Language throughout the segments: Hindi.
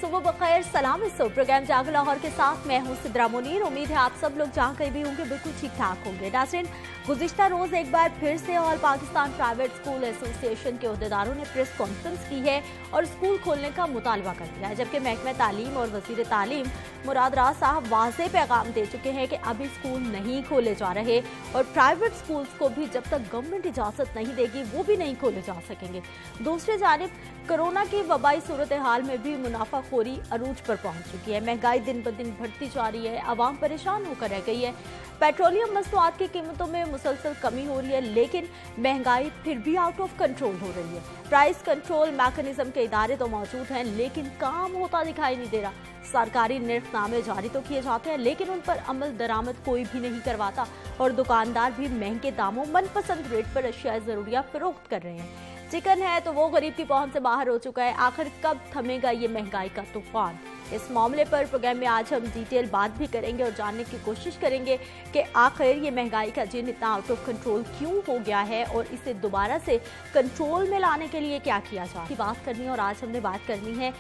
सुबह बखैर, सलाम। इस प्रोग्राम जाग लाहौर के साथ मैं हूं सिद्रा मुनीर। उम्मीद है आप सब लोग जहां कहीं भी होंगे बिल्कुल ठीक ठाक होंगे। नाज़रीन, गुज़िश्ता रोज एक बार फिर से all Pakistan private school association के अहदेदारों ने प्रेस कॉन्फ्रेंस की है और स्कूल खोलने का मुतालबा कर दिया है, जबकि महकमा तालीम और वज़ीर तालीम मुराद राज साहब वाज़ेह पैगाम दे चुके हैं कि अभी स्कूल नहीं खोले जा रहे और प्राइवेट स्कूल्स को भी जब तक गवर्नमेंट इजाज़त नहीं देगी वो भी नहीं खोले जा सकेंगे। दूसरी जानिब कोरोना की वबाई सूरत हाल में भी मुनाफाखोरी अरूज पर पहुंच चुकी है। महंगाई दिन ब दिन बढ़ती जा रही है, आवाम परेशान होकर रह गई है। पेट्रोलियम मसनूआत की कीमतों में मुसलसल कमी हो रही है, लेकिन महंगाई फिर भी आउट ऑफ कंट्रोल हो रही है। प्राइस कंट्रोल मैकेनिज्म के इदारे तो मौजूद हैं, लेकिन काम होता दिखाई नहीं दे रहा। सरकारी निर्देशनामे जारी तो किए जाते हैं, लेकिन उन पर अमल दरामद कोई भी नहीं करवाता और दुकानदार भी महंगे दामों मनपसंद रेट पर अशिया ज़रूरियात फरोख्त कर रहे हैं। चिकन है तो वो गरीब की पहुंच से बाहर हो चुका है। आखिर कब थमेगा ये महंगाई का तूफान? इस मामले पर प्रोग्राम में आज हम डिटेल बात भी करेंगे और जानने की कोशिश करेंगे कि आखिर ये महंगाई का जिन इतना आउट ऑफ कंट्रोल क्यों हो गया है और इसे दोबारा से कंट्रोल में लाने के लिए क्या किया जाए, बात करनी है। और आज हमने बात करनी है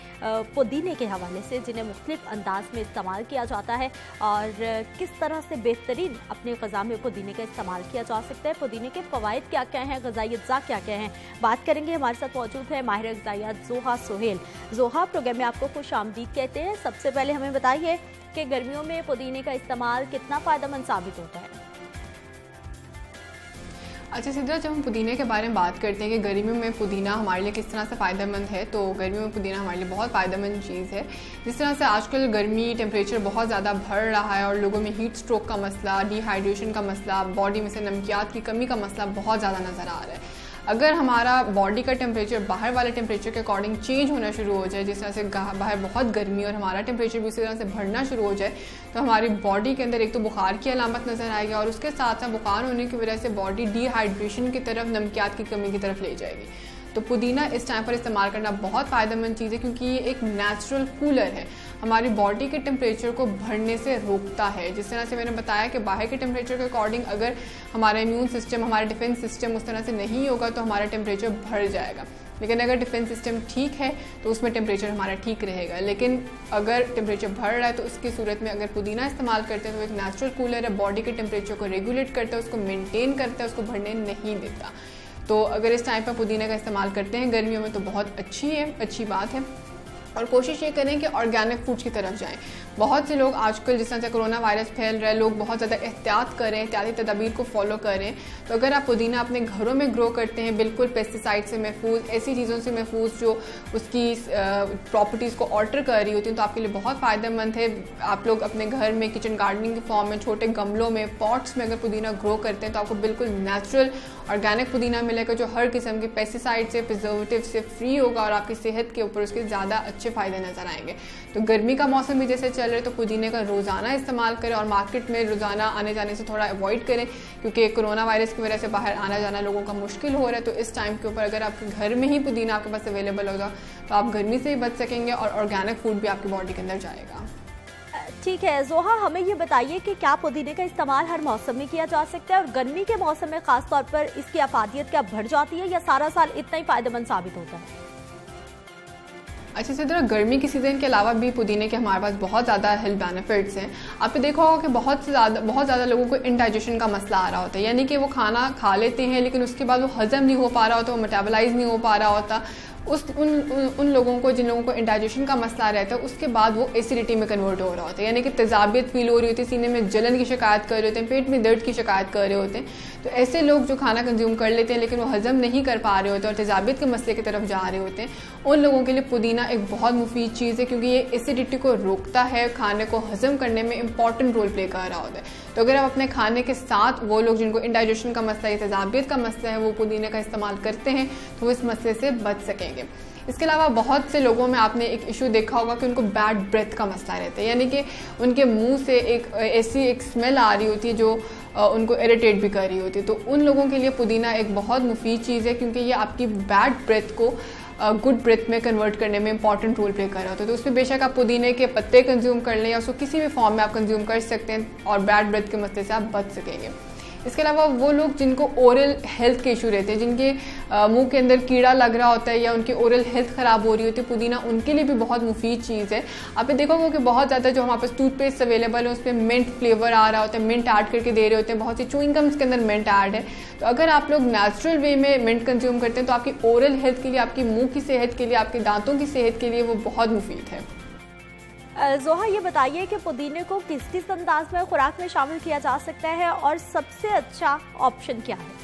पुदीने के हवाले से, जिन्हें मुख्तलिफ अंदाज में इस्तेमाल किया जाता है और किस तरह से बेहतरीन अपने ग़िज़ा में पुदीने का इस्तेमाल किया जा सकता है। पुदीने के फ़वाइद क्या क्या हैं, ग़िज़ाई अज्जा क्या क्या हैं, बात करेंगे। हमारे साथ मौजूद है माहिर ग़िज़ाइयात ज़ोहा सोहेल। ज़ोहा, प्रोग्राम में आपको खुश आमदीद कहते हैं। सबसे पहले हमें बताइए कि गर्मियों में पुदीने का इस्तेमाल कितना फ़ायदेमंद साबित होता है? अच्छा सिद्रा, जब हम पुदीने के बारे में बात करते हैं कि गर्मियों में पुदीना हमारे लिए किस तरह से फ़ायदेमंद है, तो गर्मियों में पुदीना हमारे लिए बहुत फ़ायदेमंद चीज़ है। जिस तरह से आजकल गर्मी टेम्परेचर बहुत ज़्यादा बढ़ रहा है और लोगों में हीट स्ट्रोक का मसला, डिहाइड्रेशन का मसला, बॉडी में से नमकियात की कमी का मसला बहुत ज़्यादा नज़र आ रहा है। अगर हमारा बॉडी का टेम्परेचर बाहर वाले टेम्परेचर के अकॉर्डिंग चेंज होना शुरू हो जाए, जिस तरह से बाहर बहुत गर्मी और हमारा टेम्परेचर भी उसी तरह से बढ़ना शुरू हो जाए, तो हमारी बॉडी के अंदर एक तो बुखार की अलामत नज़र आएगी और उसके साथ साथ बुखार होने की वजह से बॉडी डिहाइड्रेशन की तरफ, नमकियात की कमी की तरफ ले जाएगी। तो पुदीना इस टाइम पर इस्तेमाल करना बहुत फ़ायदेमंद चीज़ है, क्योंकि ये एक नेचुरल कूलर है, हमारी बॉडी के टेम्परेचर को बढ़ने से रोकता है। जिस तरह से मैंने बताया कि बाहर के टेम्परेचर के अकॉर्डिंग अगर हमारा इम्यून सिस्टम, हमारा डिफेंस सिस्टम उस तरह से नहीं होगा तो हमारा टेम्परेचर बढ़ जाएगा। लेकिन अगर डिफेंस सिस्टम ठीक है तो उसमें टेम्परेचर हमारा ठीक रहेगा। लेकिन अगर टेम्परेचर बढ़ रहा है तो उसकी सूरत में अगर पुदीना इस्तेमाल करते हैं तो एक नेचुरल कूलर है, बॉडी के टेम्परेचर को रेगुलेट करता है, उसको मेनटेन करता है, उसको बढ़ने नहीं देता। तो अगर इस टाइम पर पुदीने का इस्तेमाल करते हैं गर्मियों में तो बहुत अच्छी बात है। और कोशिश ये करें कि ऑर्गेनिक फूड्स की तरफ जाएं। बहुत से लोग आजकल जिस तरह से कोरोना वायरस फैल रहा है, लोग बहुत ज़्यादा एहतियात करें, एहतियाती तदाबीर को फॉलो करें। तो अगर आप पुदीना अपने घरों में ग्रो करते हैं बिल्कुल पेस्टिसाइड से महफूज, ऐसी चीज़ों से महफूज जो उसकी प्रॉपर्टीज़ को ऑल्टर कर रही होती हैं, तो आपके लिए बहुत फ़ायदेमंद है। आप लोग अपने घर में किचन गार्डनिंग के फॉर्म में, छोटे गमलों में, पॉट्स में अगर पुदीना ग्रो करते हैं तो आपको बिल्कुल नेचुरल ऑर्गेनिक पुदीना मिलेगा, जो हर किस्म के पेस्टिसाइड से, प्रिजर्वेटिव से फ्री होगा और आपकी सेहत के ऊपर उसके ज़्यादा अच्छे फ़ायदे नज़र आएंगे। तो गर्मी का मौसम भी जैसे चल रहे तो पुदीने का रोज़ाना इस्तेमाल करें और मार्केट में रोज़ाना आने जाने से थोड़ा अवॉइड करें, क्योंकि कोरोना वायरस की वजह से बाहर आना जाना लोगों का मुश्किल हो रहा है। तो इस टाइम के ऊपर अगर आपके घर में ही पुदीना आपके पास अवेलेबल होगा तो आप गर्मी से ही बच सकेंगे और ऑर्गेनिक फूड भी आपकी बॉडी के अंदर जाएगा। ठीक है ज़ोहा, हमें ये बताइए कि क्या पुदीने का इस्तेमाल हर मौसम में किया जा सकता है और गर्मी के मौसम में खास तौर पर इसकी अफादियत क्या बढ़ जाती है या सारा साल इतना ही फ़ायदेमंद साबित होता है? अच्छा सिद्रा, गर्मी की सीज़न के अलावा भी पुदीने के हमारे पास बहुत ज़्यादा हेल्थ बेनिफिट्स हैं। आपने देखा होगा कि बहुत ज़्यादा लोगों को इंडाइजेशन का मसला आ रहा होता है, यानी कि वो खाना खा लेते हैं लेकिन उसके बाद वो हज़म नहीं हो पा रहा होता, वो मेटाबोलाइज नहीं हो पा रहा होता। उन लोगों को, जिन लोगों को इंडाइजेशन का मसला रहता है, उसके बाद वो एसिडिटी में कन्वर्ट हो रहा होता है, यानी कि तेजाबियत फील हो रही होती है, सीने में जलन की शिकायत कर रहे होते हैं, पेट में दर्द की शिकायत कर रहे होते हैं। तो ऐसे लोग जो खाना कंज्यूम कर लेते हैं लेकिन वो हज़म नहीं कर पा रहे होते और तेजाबियत के मसले की तरफ जा रहे होते हैं, उन लोगों के लिए पुदीना एक बहुत मुफीद चीज़ है, क्योंकि ये एसिडिटी को रोकता है, खाने को हज़म करने में इंपॉर्टेंट रोल प्ले कर रहा होता है। तो अगर आप अपने खाने के साथ वो लोग जिनको इंडाइजेशन का मसला या तेजाबियत का मसला है वो पुदीने का इस्तेमाल करते हैं तो वो इस मसले से बच सकेंगे। इसके अलावा बहुत से लोगों में आपने एक इशू देखा होगा कि उनको बैड ब्रेथ का मसला रहता है, यानी कि उनके मुंह से ऐसी एक स्मेल आ रही होती है जो उनको इरिटेट भी कर रही होती है। तो उन लोगों के लिए पुदीना एक बहुत मुफीद चीज़ है, क्योंकि ये आपकी बैड ब्रेथ को गुड ब्रेथ में कन्वर्ट करने में इंपॉर्टेंट रोल प्ले कर रहा होता है। तो उसमें बेशक आप पुदीने के पत्ते कंज्यूम कर लें या उसको किसी भी फॉर्म में आप कंज्यूम कर सकते हैं और बैड ब्रेथ के मसले से आप बच सकेंगे। इसके अलावा वो लोग जिनको ओरल हेल्थ के इशू रहते हैं, जिनके मुंह के अंदर कीड़ा लग रहा होता है या उनकी ओरल हेल्थ ख़राब हो रही होती है, पुदीना उनके लिए भी बहुत मुफीद चीज़ है। आपने देखा होगा कि बहुत ज़्यादा जो हमारे पास टूथपेस्ट अवेलेबल है उसमें मिंट फ्लेवर आ रहा होता है, मिंट ऐड करके दे रहे होते हैं, बहुत सी च्यूइंग गम्स के अंदर मिंट ऐड है। तो अगर आप लोग नेचुरल वे में मिंट कंज्यूम करते हैं तो आपकी ओरल हेल्थ के लिए, आपकी मुंह की सेहत के लिए, आपके दांतों की सेहत के लिए वो बहुत मुफीद है। जोहा, ये बताइए कि पुदीने को किस किस अंदाज में खुराक में शामिल किया जा सकता है और सबसे अच्छा ऑप्शन क्या है?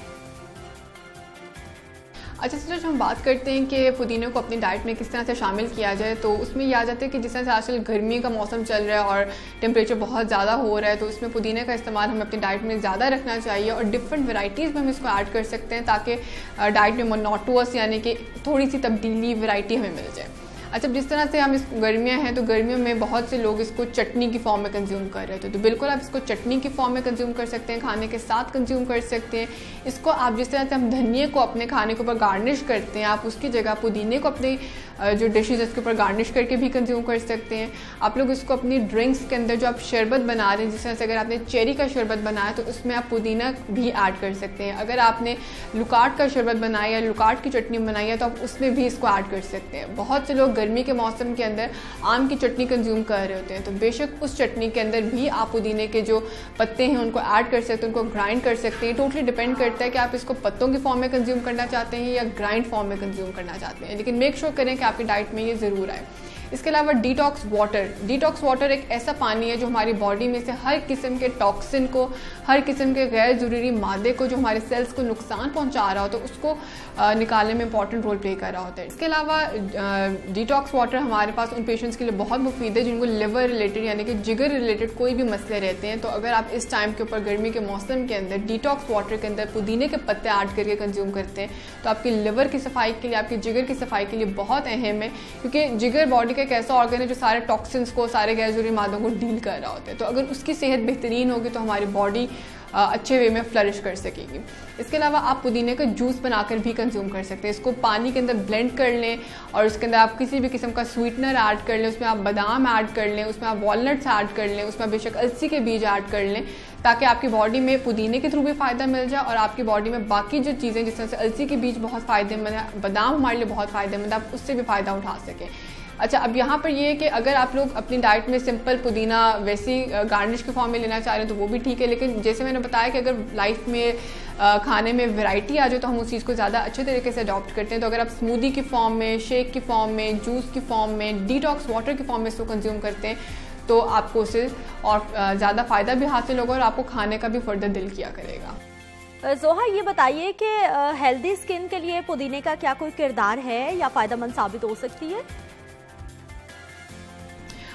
अच्छा सर, जब हम बात करते हैं कि पुदीने को अपनी डाइट में किस तरह से शामिल किया जाए तो उसमें यह आ जाता है कि जिस तरह से आजकल गर्मी का मौसम चल रहा है और टेम्परेचर बहुत ज़्यादा हो रहा है, तो उसमें पुदीने का इस्तेमाल हमें अपनी डाइट में ज़्यादा रखना चाहिए और डिफरेंट वैराइटीज़ में हम इसको ऐड कर सकते हैं ताकि डाइट में मोनोटोनस यानी कि थोड़ी सी तब्दीली, वैरायटी हमें मिल जाए। अच्छा, जिस तरह से हम इस गर्मियाँ हैं तो गर्मियों में बहुत से लोग इसको चटनी की फॉर्म में कंज्यूम कर रहे थे, तो बिल्कुल आप इसको चटनी की फॉर्म में कंज्यूम कर सकते हैं, खाने के साथ कंज्यूम कर सकते हैं। इसको आप जिस तरह से हम धनिए को अपने खाने के ऊपर गार्निश करते हैं, आप उसकी जगह पुदीने को अपने जो डिशेज है उसके ऊपर गार्निश करके भी कंज्यूम कर सकते हैं। आप लोग इसको अपनी ड्रिंक्स के अंदर जो आप शरबत बना रहे हैं, जिस तरह से अगर आपने चेरी का शरबत बनाया तो उसमें आप पुदीना भी ऐड कर सकते हैं। अगर आपने लुकाट का शरबत बनाया या लुकाट की चटनी बनाई है तो आप उसमें भी इसको ऐड कर सकते हैं। बहुत से लोग गर्मी के मौसम के अंदर आम की चटनी कंज्यूम कर रहे होते हैं, तो बेशक उस चटनी के अंदर भी आप पुदीने के जो पत्ते हैं उनको ऐड कर सकते हैं, उनको ग्राइंड कर सकते हैं। टोटली डिपेंड करता है कि आप इसको पत्तों की फॉर्म में कंज्यूम करना चाहते हैं या ग्राइंड फॉर्म में कंज्यूम करना चाहते हैं, लेकिन मेक श्योर करें कि आपकी डाइट में ये ज़रूर आए। इसके अलावा डिटॉक्स वाटर एक ऐसा पानी है जो हमारी बॉडी में से हर किस्म के टॉक्सिन को, हर किस्म के गैर ज़रूरी मादे को जो हमारे सेल्स को नुकसान पहुंचा रहा होता है उसको निकालने में इंपॉर्टेंट रोल प्ले कर रहा होता है। इसके अलावा डिटॉक्स वाटर हमारे पास उन पेशेंट्स के लिए बहुत मुफीद है जिनको लिवर रिलेटेड यानी कि जिगर रिलेटेड कोई भी मसले रहते हैं। तो अगर आप इस टाइम के ऊपर गर्मी के मौसम के अंदर डिटॉक्स वाटर के अंदर पुदीने के पत्ते ऐड करके कंज्यूम करते हैं तो आपकी लिवर की सफाई के लिए, आपकी जिगर की सफाई के लिए बहुत अहम है, क्योंकि जिगर बॉडी का एक ऐसा ऑर्गन है जो सारे टॉक्सिन्स को, सारे गैर ज़रूरी मादों को डील कर रहा होता है। तो अगर उसकी सेहत बेहतरीन होगी तो हमारी बॉडी अच्छे वे में फ्लरिश कर सकेगी। इसके अलावा आप पुदीने का जूस बनाकर भी कंज्यूम कर सकते हैं। इसको पानी के अंदर ब्लेंड कर लें और उसके अंदर आप किसी भी किस्म का स्वीटनर ऐड कर लें, उसमें आप बादाम ऐड कर लें, उसमें आप वॉलनट्स ऐड कर लें, उसमें बेशक अलसी के बीज ऐड कर लें, ताकि आपकी बॉडी में पुदीने के थ्रू भी फ़ायदा मिल जाए और आपकी बॉडी में बाकी जो चीज़ें जिस तरह से अलसी के बीज बहुत फ़ायदेमंद है, बादाम हमारे लिए बहुत फ़ायदेमंद है, आप उससे भी फ़ायदा उठा सकें। अच्छा, अब यहाँ पर ये है कि अगर आप लोग अपनी डाइट में सिंपल पुदीना वैसी गार्निश के फॉर्म में लेना चाह रहे हैं तो वो भी ठीक है, लेकिन जैसे मैंने बताया कि अगर लाइफ में खाने में वैरायटी आ जाए तो हम उस चीज़ को ज़्यादा अच्छे तरीके से अडॉप्ट करते हैं। तो अगर आप स्मूदी की फॉर्म में, शेक की फॉर्म में, जूस की फॉर्म में, डिटॉक्स वाटर की फॉर्म में इसको कंज्यूम करते हैं तो आपको उससे और ज़्यादा फ़ायदा भी हासिल होगा और आपको खाने का भी फर्दर दिल किया करेगा। जोहा, ये बताइए कि हेल्दी स्किन के लिए पुदीने का क्या कोई किरदार है या फ़ायदेमंद साबित हो सकती है?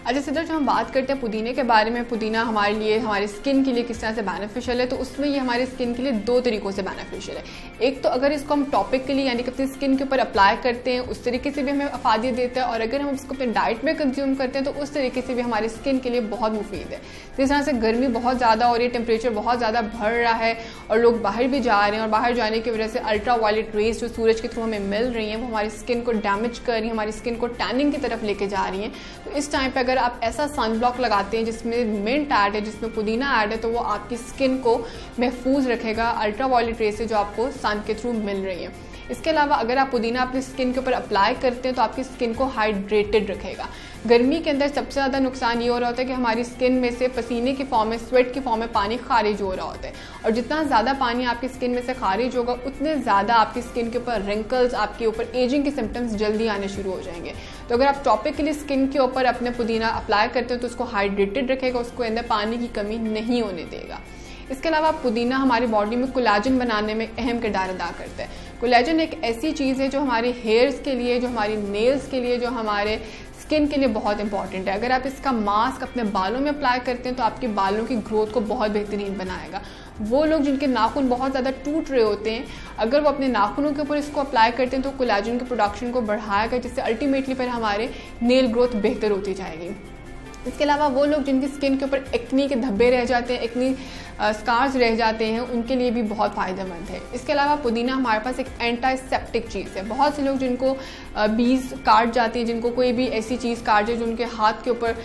अच्छा सिद्धार्थ, जब हम बात करते हैं पुदीने के बारे में, पुदीना हमारे लिए, हमारे स्किन के लिए किस तरह से बेनिफिशियल है, तो उसमें ये हमारे स्किन के लिए दो तरीक़ों से बेनिफिशियल है। एक तो अगर इसको हम टॉपिकली यानी कि अपनी स्किन के ऊपर अप्लाई करते हैं उस तरीके से भी हमें अफादियत देता है, और अगर हम इसको अपने डाइट में कंज्यूम करते हैं तो उस तरीके से भी हमारे स्किन के लिए बहुत मुफीद है। जिस तरह से गर्मी बहुत ज़्यादा हो रही है, टेम्परेचर बहुत ज़्यादा बढ़ रहा है और लोग बाहर भी जा रहे हैं, और बाहर जाने की वजह से अल्ट्रा वायलेट रेज जो सूरज के थ्रू हमें मिल रही हैं वो हमारी स्किन को डैमेज कर रही हैं, हमारी स्किन को टैनिंग की तरफ लेके जा रही हैं। तो इस टाइम पर अगर आप ऐसा सन ब्लॉक लगाते हैं जिसमें मिंट ऐड है, जिसमें पुदीना ऐड है, तो वो आपकी स्किन को महफूज रखेगा अल्ट्रा वायलेट रेज से जो आपको सन के थ्रू मिल रही है। इसके अलावा अगर आप पुदीना अपनी स्किन के ऊपर अप्लाई करते हैं तो आपकी स्किन को हाइड्रेटेड रखेगा। गर्मी के अंदर सबसे ज़्यादा नुकसान ये हो रहा होता है कि हमारी स्किन में से पसीने की फॉर्म में, स्वेट की फॉर्म में पानी खारिज हो रहा होता है, और जितना ज़्यादा पानी आपकी स्किन में से खारिज होगा उतने ज़्यादा आपकी स्किन के ऊपर रिंकल्स, आपके ऊपर एजिंग के सिम्टम्स जल्दी आने शुरू हो जाएंगे। तो अगर आप टॉपिकली स्किन के ऊपर अपने पुदीना अप्लाई करते हैं तो उसको हाइड्रेटेड रखेगा, उसको अंदर पानी की कमी नहीं होने देगा। इसके अलावा पुदीना हमारी बॉडी में कोलेजन बनाने में अहम किरदार अदा करता है। कोलेजन एक ऐसी चीज़ है जो हमारे हेयर्स के लिए, जो हमारी नेल्स के लिए, जो हमारे स्किन के लिए बहुत इंपॉर्टेंट है। अगर आप इसका मास्क अपने बालों में अप्लाई करते हैं तो आपके बालों की ग्रोथ को बहुत बेहतरीन बनाएगा। वो लोग जिनके नाखून बहुत ज़्यादा टूट रहे होते हैं, अगर वो अपने नाखूनों के ऊपर इसको अप्लाई करते हैं तो कोलेजन की प्रोडक्शन को बढ़ाएगा, जिससे अल्टीमेटली फिर हमारे नेल ग्रोथ बेहतर होती जाएगी। इसके अलावा वो लोग जिनकी स्किन के ऊपर एक्नी के धब्बे रह जाते हैं, एक्नी स्कार्स रह जाते हैं, उनके लिए भी बहुत फ़ायदेमंद है। इसके अलावा पुदीना हमारे पास एक एंटाइसेप्टिक चीज़ है। बहुत से लोग जिनको बीज काट जाती है, जिनको कोई भी ऐसी चीज़ काट जाए जो उनके हाथ के ऊपर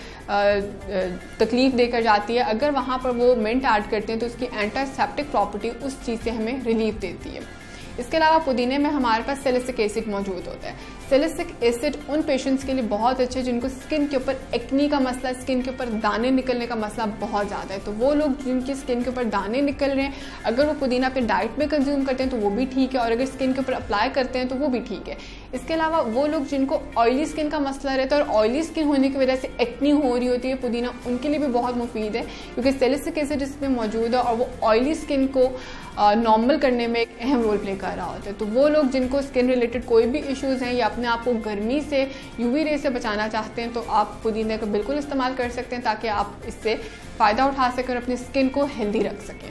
तकलीफ देकर जाती है, अगर वहाँ पर वो मिंट ऐड करते हैं तो उसकी एंटाइसेप्टिक प्रॉपर्टी उस चीज़ से हमें रिलीफ देती है। इसके अलावा पुदीने में हमारे पास सैलिसिलिक एसिड मौजूद होता है। सैलिसिलिक एसिड उन पेशेंट्स के लिए बहुत अच्छे हैं जिनको स्किन के ऊपर एक्नी का मसला, स्किन के ऊपर दाने निकलने का मसला बहुत ज़्यादा है। तो वो लोग जिनकी स्किन के ऊपर दाने निकल रहे हैं, अगर वो पुदीना अपने डाइट में कंज्यूम करते हैं तो वो भी ठीक है, और अगर स्किन के ऊपर अप्लाई करते हैं तो वो भी ठीक है। इसके अलावा वो लोग जिनको ऑयली स्किन का मसला रहता है और ऑयली स्किन होने की वजह से एक्नी हो रही होती है, पुदीना उनके लिए भी बहुत मुफीद है, क्योंकि सैलिसिलिक एसिड इसमें मौजूद है और वो ऑयली स्किन को नॉर्मल करने में एक अहम रोल प्ले कर रहा होता है। तो वो लोग जिनको स्किन रिलेटेड कोई भी इश्यूज़ हैं या अपने आप को गर्मी से, यूवी रे से बचाना चाहते हैं, तो आप पुदीने का बिल्कुल इस्तेमाल कर सकते हैं ताकि आप इससे फ़ायदा उठा सकें और अपनी स्किन को हेल्दी रख सकें।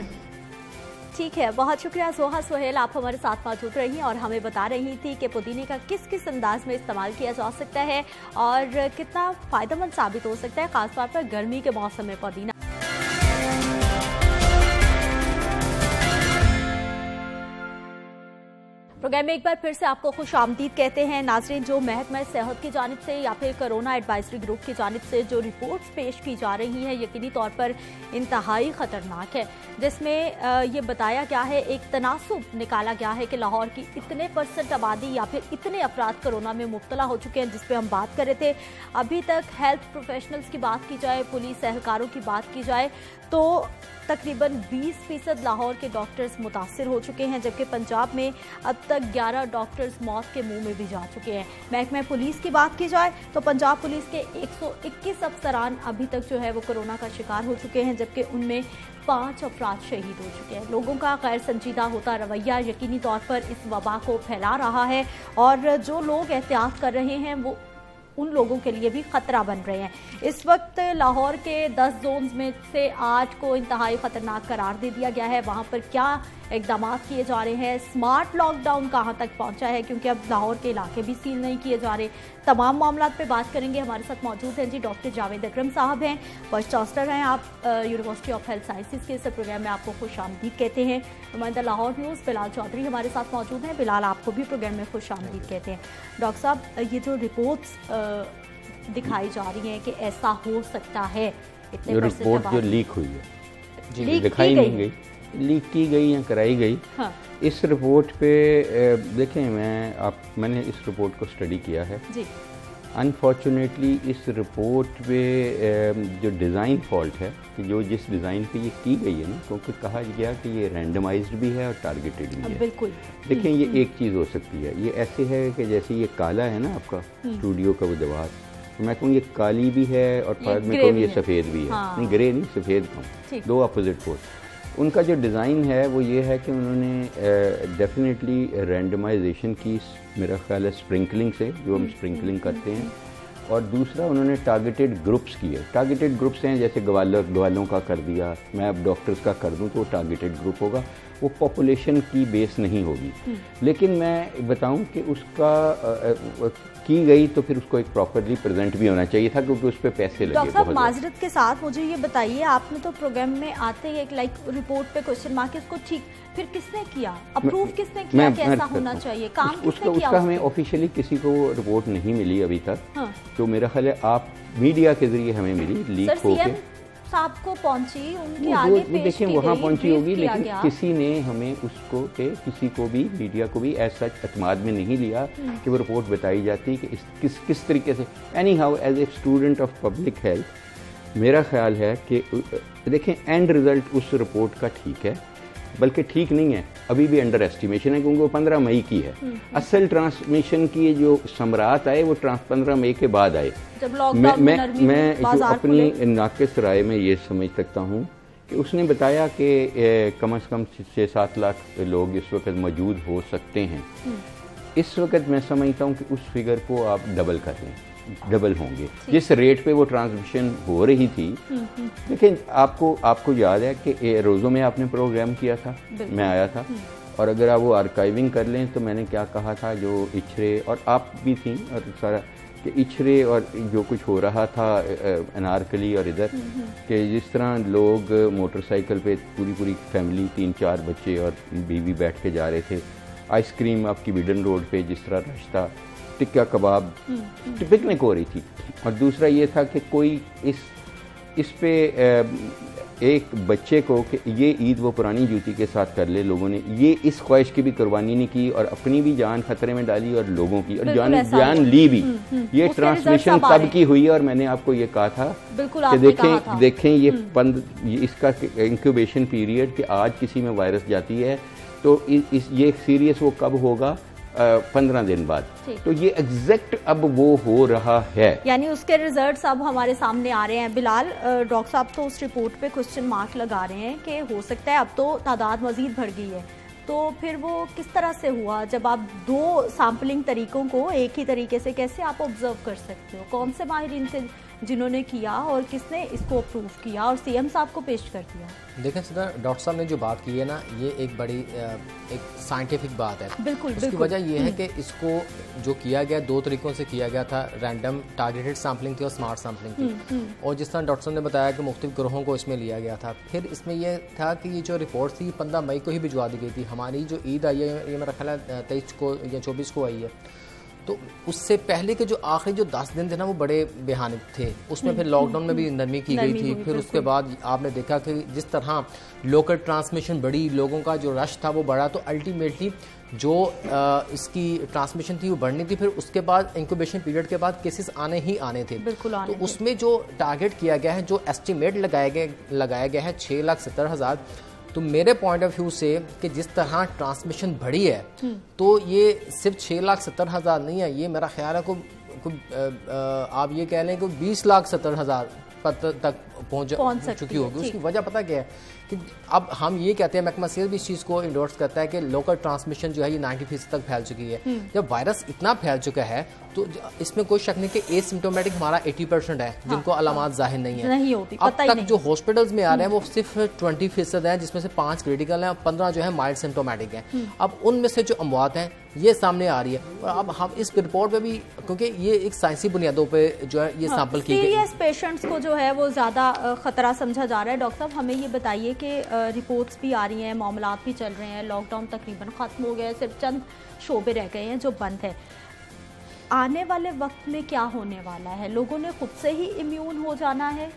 ठीक है, बहुत शुक्रिया जोहा सोहेल, आप हमारे साथ मौजूद रही और हमें बता रही थी कि पुदीने का किस किस अंदाज में इस्तेमाल किया जा सकता है और कितना फ़ायदेमंद साबित हो सकता है, खासतौर पर गर्मी के मौसम में पुदीना। प्रोग्राम में एक बार फिर से आपको खुशामदीद कहते हैं। नाज़रीन, जो महकमा सेहत की जानिब से या फिर कोरोना एडवाइजरी ग्रुप की जानिब से जो रिपोर्ट्स पेश की जा रही हैं, यकीनी तौर पर इंतहाई ख़तरनाक है, जिसमें ये बताया गया है, एक तनासुब निकाला गया है कि लाहौर की इतने % आबादी या फिर इतने अफराद कोरोना में मुब्तला हो चुके हैं, जिस पर हम बात कर रहे थे। अभी तक हेल्थ प्रोफेशनल्स की बात की जाए, पुलिस एहलकारों की बात की जाए तो तकरीबन 20% लाहौर के डॉक्टर्स मुतासिर हो चुके हैं, जबकि पंजाब में अब तक 11 डॉक्टर्स मौत के मुंह में भी जा चुके हैं। महकमा पुलिस की बात की जाए तो पंजाब पुलिस के 121 अफसरान अभी तक जो है वो कोरोना का शिकार हो चुके हैं, जबकि उनमें 5 अफराद शहीद हो चुके हैं। लोगों का गैर संजीदा होता रवैया यकीनी तौर पर इस वबा को फैला रहा है और जो लोग एहतियात कर रहे हैं वो उन लोगों के लिए भी खतरा बन रहे हैं। इस वक्त लाहौर के 10 जोन्स में से 8 को इंतहाई खतरनाक करार दे दिया गया है। वहां पर क्या इकदाम किए जा रहे हैं, स्मार्ट लॉकडाउन कहां तक पहुंचा है, क्योंकि अब लाहौर के इलाके भी सील नहीं किए जा रहे। तमाम मामला पे बात करेंगे। हमारे साथ मौजूद हैं जी डॉक्टर जावेद अकरम साहब हैं, वाइस चांसलर हैं आप यूनिवर्सिटी ऑफ हेल्थ साइंसेज के। इस प्रोग्राम में आपको खुशामदीद कहते हैं। नुमाइंदा लाहौर न्यूज़ बिलाल चौधरी हमारे साथ मौजूद हैं। बिलाल, आपको भी प्रोग्राम में खुशामदीद कहते हैं। डॉक्टर साहब, ये जो रिपोर्ट्स दिखाई जा रही हैं कि ऐसा हो सकता है, इतने रिपोर्ट जो लीक हुई है, दिखाई नहीं गई, लीक की गई या कराई गई। हाँ। इस रिपोर्ट पे देखें, मैंने इस रिपोर्ट को स्टडी किया है जी। अनफॉर्चुनेटली इस रिपोर्ट पे जो डिज़ाइन फॉल्ट है कि जो जिस डिज़ाइन पे ये की गई है ना, क्योंकि कहा गया कि ये रैंडमाइज्ड भी है और टारगेटेड भी है। बिल्कुल। देखें, ये एक चीज़ हो सकती है, ये ऐसे है कि जैसे ये काला है ना आपका स्टूडियो का वो दीवार, तो मैं कहूँ ये काली भी है और बाद में कहूँ ये सफ़ेद भी है। हाँ। नहीं, ग्रे नहीं, सफ़ेद कहूँ, दो अपोजिट पोल। उनका जो डिज़ाइन है वो ये है कि उन्होंने डेफिनेटली रैंडमाइजेशन की, मेरा ख्याल है स्प्रिंकलिंग से, जो हम स्प्रिंकलिंग करते हैं, और दूसरा उन्होंने टारगेटेड ग्रुप्स किए। टारगेटेड ग्रुप्स हैं जैसे गवालों का कर दिया, मैं अब डॉक्टर्स का कर दूं तो वो टारगेटेड ग्रुप होगा, वो पॉपुलेशन की बेस नहीं होगी। लेकिन मैं बताऊं कि उसका की गई तो फिर उसको एक प्रॉपरली प्रेजेंट भी होना चाहिए था, क्योंकि उस पर पैसे लगे। डॉक्टर साहब, माजरत के साथ मुझे ये बताइए, आपने तो प्रोग्राम में आते ही एक रिपोर्ट पे क्वेश्चन मार्क, इसको ठीक फिर किसने किया, अप्रूव किसने किया कि ऐसा होना चाहिए, काम किसने किया? उसका हमें ऑफिशियली किसी को रिपोर्ट नहीं मिली अभी तक। हाँ। तो मेरा ख्याल है आप मीडिया के जरिए हमें मिली, लीक होके साहब को पहुंची, उनके आगे पेश देखें वहाँ पहुंची होगी, लेकिन किसी ने हमें उसको के किसी को भी, मीडिया को भी ऐसा एतमाद में नहीं लिया कि वो रिपोर्ट बताई जाती कि किस तरीके से। Anyhow, as a student of public health मेरा ख्याल है कि देखें एंड रिजल्ट उस रिपोर्ट का ठीक है, बल्कि ठीक नहीं है, अभी भी अंडर एस्टिमेशन है, क्योंकि वो 15 मई की है। असल ट्रांसमिशन की जो समरात आए वो 15 मई के बाद आए। मैं अपनी नाकिस राय में ये समझ सकता हूँ कि उसने बताया कि कम से कम 6-7 लाख लोग इस वक्त मौजूद हो सकते हैं। इस वक्त मैं समझता हूँ कि उस फिगर को आप डबल कर लें, डबल होंगे जिस रेट पे वो ट्रांसमिशन हो रही थी। लेकिन आपको याद है कि रोज़ों में आपने प्रोग्राम किया था, मैं आया था, और अगर आप वो आर्काइविंग कर लें तो मैंने क्या कहा था, जो इचरे और आप भी थी और सारा, कि इछरे और जो कुछ हो रहा था अनारकली और इधर कि जिस तरह लोग मोटरसाइकिल पे पूरी फैमिली 3-4 बच्चे और बीवी बैठ के जा रहे थे, आइसक्रीम आपकी बिडन रोड पे जिस तरह रश था, टिक्का कबाब, पिकनिक हो रही थी। और दूसरा ये था कि कोई इस पे एक बच्चे को कि ये ईद वो पुरानी जूती के साथ कर ले, लोगों ने ये इस ख्वाहिश की भी कुर्बानी नहीं की और अपनी भी जान खतरे में डाली और लोगों की और जान ली भी। ये ट्रांसमिशन तब की हुई और मैंने आपको ये कहा था कि देखें ये इसका इंक्यूबेशन पीरियड कि आज किसी में वायरस जाती है तो ये सीरियस वो कब होगा, 15 दिन बाद। तो ये एग्जैक्ट अब वो हो रहा है, यानी उसके रिजल्ट्स अब हमारे सामने आ रहे हैं। बिलाल, डॉक्टर साहब तो उस रिपोर्ट पे क्वेश्चन मार्क लगा रहे हैं कि हो सकता है अब तो तादाद मजीद बढ़ गई है, तो फिर वो किस तरह से हुआ जब आप 2 सैम्पलिंग तरीकों को एक ही तरीके से कैसे आप ऑब्जर्व कर सकते हो? कौन से माहिरीन थे जिन्होंने किया और किसने इसको अप्रूव किया और सीएम साहब को पेश कर दिया? देखें सदा, डॉक्टर साहब ने जो बात की है ना, ये एक बड़ी एक साइंटिफिक बात है। बिल्कुल। उसकी वजह ये है कि इसको जो किया गया 2 तरीकों से किया गया था, रैंडम टारगेटेड सैम्पलिंग थी और स्मार्ट सैम्पलिंग थी। और जिस तरह डॉक्टर साहब ने बताया कि मुख्तलिफ ग्रोहों को इसमें लिया गया था। फिर इसमें यह था कि ये जो रिपोर्ट थी 15 मई को ही भिजवा दी गई थी। हमारी जो ईद आई है ये मेरा ख्याल है 23 को या 24 को आई है, तो उससे पहले के जो आखिरी जो 10 दिन थे ना वो बड़े बेहानिक थे। उसमें फिर लॉकडाउन में भी नरमी की गई थी। फिर उसके बाद आपने देखा कि जिस तरह लोकल ट्रांसमिशन बढ़ी, लोगों का जो रश था वो बढ़ा, तो अल्टीमेटली जो इसकी ट्रांसमिशन थी वो बढ़नी थी। फिर उसके बाद इंक्यूबेशन पीरियड के बाद केसेस आने ही आने थे। तो उसमें जो टारगेट किया गया है, जो एस्टिमेट लगाया गया है 6,70,000, तो मेरे पॉइंट ऑफ व्यू से कि जिस तरह ट्रांसमिशन बढ़ी है तो ये सिर्फ 6,70,000 नहीं है, ये मेरा ख्याल है आप ये कह लें कि 20,70,000 तक पहुंच चुकी होगी। उसकी वजह पता क्या है कि अब हम ये कहते हैं, महकमा सेहत भी इस चीज़ को इंडोर्स करता है कि लोकल ट्रांसमिशन जो है ये 90% तक फैल चुकी है। जब वायरस इतना फैल चुका है तो इसमें कोई शक नहीं कि एसिम्प्टोमेटिक हमारा 80% है, जिनको अलामात जाहिर नहीं है, नहीं होती, अब तक जो हॉस्पिटल्स में आ रहे हैं वो सिर्फ 20% है, जिसमें से 5 क्रिटिकल हैं और 15 जो है माइल्ड सिम्प्टोमेटिक हैं। अब उनमें से जो अमवात हैं ये सामने आ रही है। और अब हम इस रिपोर्ट पे भी, क्योंकि ये एक साइंसी बुनियादों पे जो है ये सैंपल की गई, सीरियस पेशेंट्स को जो है वो ज़्यादा खतरा समझा जा रहा है। डॉक्टर साहब, हमें ये बताइए कि रिपोर्ट्स भी आ रही हैं, मामलात भी चल रहे हैं, लॉकडाउन तकरीबन ख़त्म हो गया है, सिर्फ चंद शोबे रह गए हैं जो बंद है। आने वाले वक्त में क्या होने वाला है? लोगों ने खुद से ही इम्यून हो जाना है?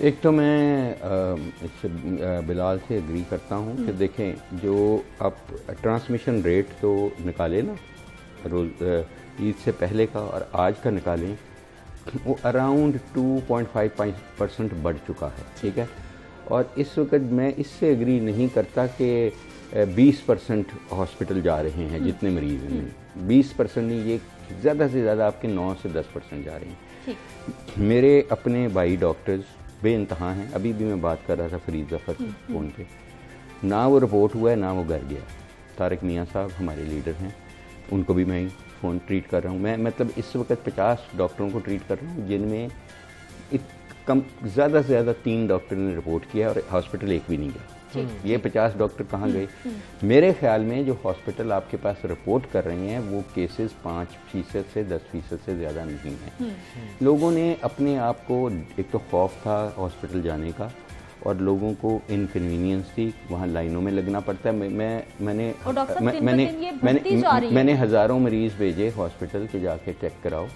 एक तो मैं इससे बिलाल से एग्री करता हूँ कि देखें, जो आप ट्रांसमिशन रेट तो निकालें ना, रोज़ ईद से पहले का और आज का निकालें, वो अराउंड 2.5% बढ़ चुका है, ठीक है। और इस वक्त मैं इससे एग्री नहीं करता कि 20% हॉस्पिटल जा रहे हैं जितने मरीज़ हैं, 20% नहीं, ये ज़्यादा से ज़्यादा आपके 9 से 10% जा रहे हैं। मेरे अपने भाई डॉक्टर्स बेइंतहा हैं। अभी भी मैं बात कर रहा था फरीद ज़फ़र से फ़ोन पे, ना वो रिपोर्ट हुआ है ना वो घर गया। तारिक मियाँ साहब हमारे लीडर हैं, उनको भी मैं फ़ोन ट्रीट कर रहा हूँ। मैं मतलब इस वक्त 50 डॉक्टरों को ट्रीट कर रहा हूँ, जिनमें ज़्यादा से ज़्यादा 3 डॉक्टर ने रिपोर्ट किया और हॉस्पिटल एक भी नहीं गया। ये 50 डॉक्टर कहाँ गए? मेरे ख्याल में जो हॉस्पिटल आपके पास रिपोर्ट कर रहे हैं वो केसेस 5% से 10% से ज़्यादा नहीं हैं। लोगों ने अपने आप को, एक तो खौफ था हॉस्पिटल जाने का और लोगों को इनकन्वीनियंस थी, वहाँ लाइनों में लगना पड़ता है। मैंने हज़ारों मरीज़ भेजे हॉस्पिटल के जाके चेक कराओ,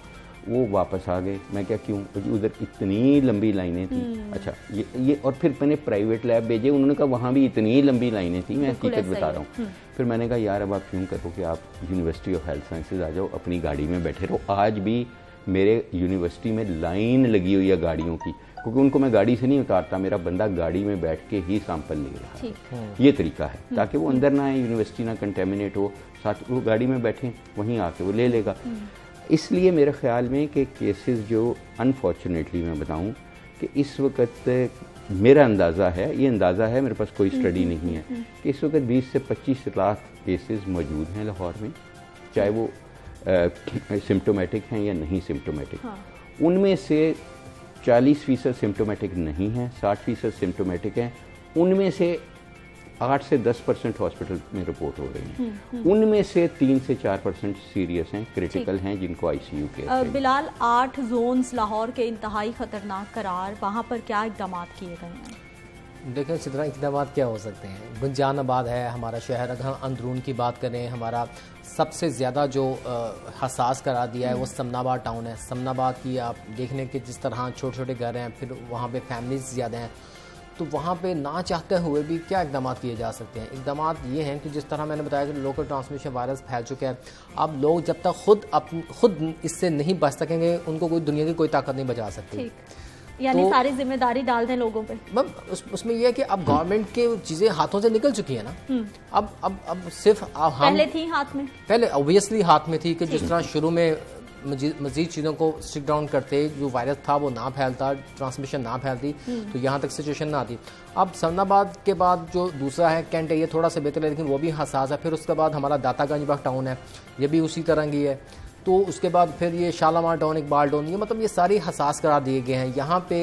वो वापस आ गए। मैं क्या, क्यों? उधर इतनी लंबी लाइनें थी। अच्छा, ये और फिर मैंने प्राइवेट लैब भेजे, उन्होंने कहा वहाँ भी इतनी लंबी लाइनें थी। मैं हकीकत बता रहा हूँ। फिर मैंने कहा यार अब आप क्यों करो कि आप यूनिवर्सिटी ऑफ हेल्थ साइंसेज आ जाओ, अपनी गाड़ी में बैठे रहो। आज भी मेरे यूनिवर्सिटी में लाइन लगी हुई है गाड़ियों की, क्योंकि उनको मैं गाड़ी से नहीं उतारता, मेरा बंदा गाड़ी में बैठ के ही सैंपल ले रहा है। ये तरीका है ताकि वो अंदर ना आए, यूनिवर्सिटी ना कंटेमिनेट हो, साथ वो गाड़ी में बैठे वहीं आके वो ले लेगा। इसलिए मेरे ख्याल में कि केसेस जो अनफॉर्चुनेटली मैं बताऊं कि इस वक्त मेरा अंदाज़ा है, ये अंदाज़ा है, मेरे पास कोई स्टडी नहीं है, कि इस वक्त 20 से 25 लाख केसेस मौजूद हैं लाहौर में, चाहे वो सिम्प्टोमेटिक हैं या नहीं सिम्प्टोमेटिक। उनमें से 40% सिम्प्टोमेटिक नहीं हैं, 60% सिम्प्टोमेटिक हैं। उनमें से 8 से 10% हॉस्पिटल में रिपोर्ट हो रही हैं। उनमें से 3 से 4% सीरियस हैं, क्रिटिकल हैं, जिनको आईसीयू के। बिलाल, 8 जोन्स लाहौर के इंतहाई खतरनाक करार, वहाँ पर क्या इकदाम किए गए हैं? देखें, इस तरह इकदाम क्या हो सकते हैं? गुंजान आबाद है हमारा शहर। अगर हम अंदरून की बात करें, हमारा सबसे ज़्यादा जो हसास करार दिया है वो समनाबाद टाउन है। समनाबाद की आप देख लें कि जिस तरह छोटे छोटे घर हैं, फिर वहाँ पे फैमिलीज ज़्यादा हैं, तो वहाँ पे ना चाहते हुए भी क्या इकदाम किए जा सकते हैं? इकदाम ये हैं कि जिस तरह मैंने बताया कि लोकल ट्रांसमिशन वायरस फैल चुका है। अब लोग जब तक खुद इससे नहीं बच सकेंगे, उनको कोई दुनिया की कोई ताकत नहीं बचा सकती। यानी तो सारी जिम्मेदारी डाल दें लोगों पे। मैम उसमें यह है कि अब गवर्नमेंट के चीज़ें हाथों से निकल चुकी है ना। अब सिर्फ हम पहले थी हाथ में, पहले ऑब्वियसली हाथ में थी कि जिस तरह शुरू में मजीद चीज़ों को स्ट्रिक डाउन करते, जो वायरस था वो ना फैलता, ट्रांसमिशन ना फैलती, तो यहाँ तक सिचुएशन ना आती। अब समनाबाद के बाद जो दूसरा है कैंट है, ये थोड़ा सा बेहतर है लेकिन वो भी हसास है। फिर उसके बाद हमारा दातागंज बाग टाउन है, ये भी उसी तरह की है। तो उसके बाद फिर ये शालामार टाउन, इकबाल टाउन, ये मतलब ये सारी हसास करार दिए गए हैं। यहाँ पे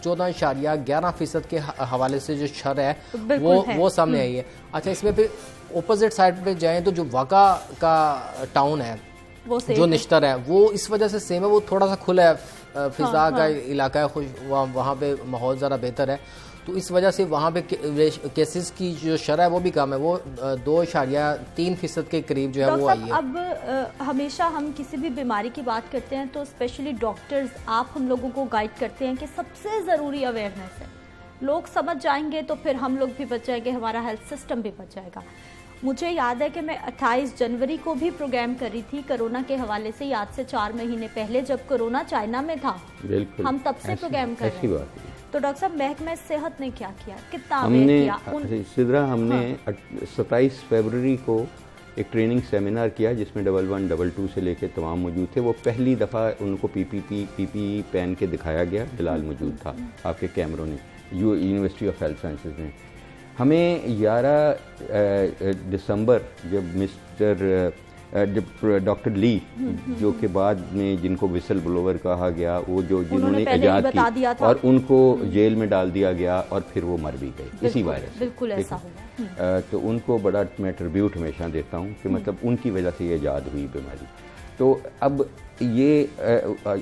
14.11% के हवाले से जो शर है वो सामने आई है। अच्छा, इसमें फिर अपोजिट साइड पे जाएं तो जो वाका का टाउन है, वो जो निश्तर है, वो इस वजह से सेम है, वो थोड़ा सा खुला है, फिजा का इलाका है, खुश, वहाँ पे माहौल ज़रा बेहतर है। तो इस वजह से वहाँ पे केसेस की जो शरह है वो भी कम है, वो 2.3% के करीब जो है वो आई है। अब हमेशा हम किसी भी बीमारी की बात करते हैं तो स्पेशली डॉक्टर्स, आप हम लोगों को गाइड करते हैं कि सबसे ज़रूरी अवेयरनेस है। लोग समझ जाएंगे तो फिर हम लोग भी बच जाएंगे, हमारा हेल्थ सिस्टम भी बच जाएगा। मुझे याद है कि मैं 28 जनवरी को भी प्रोग्राम करी थी कोरोना के हवाले से, याद से 4 महीने पहले जब कोरोना चाइना में था। बिल्कुल, हम तब से प्रोग्राम कर रहे हैं। तो डॉक्टर साहब, महकमा सेहत ने क्या किया, कितना हमने सिद्रा हमने 27 फरवरी को एक ट्रेनिंग सेमिनार किया जिसमें 11, 22 से लेकर तमाम मौजूद थे। वो पहली दफ़ा उनको पीपीई पहन के दिखाया गया। बिलाल मौजूद था आपके कैमरों ने, यूनिवर्सिटी ऑफ हेल्थ साइंसेज में। हमें 11 दिसंबर जब डॉक्टर ली जो के बाद में जिनको विसल ब्लोवर कहा गया, वो जो जिन्होंने इजाद की और उनको जेल में डाल दिया गया और फिर वो मर भी गए इसी वायरस। बिल्कुल ऐसा हुआ। तो उनको बड़ा मैं ट्रिब्यूट हमेशा देता हूँ कि मतलब उनकी वजह से ये इजाद हुई बीमारी। तो अब ये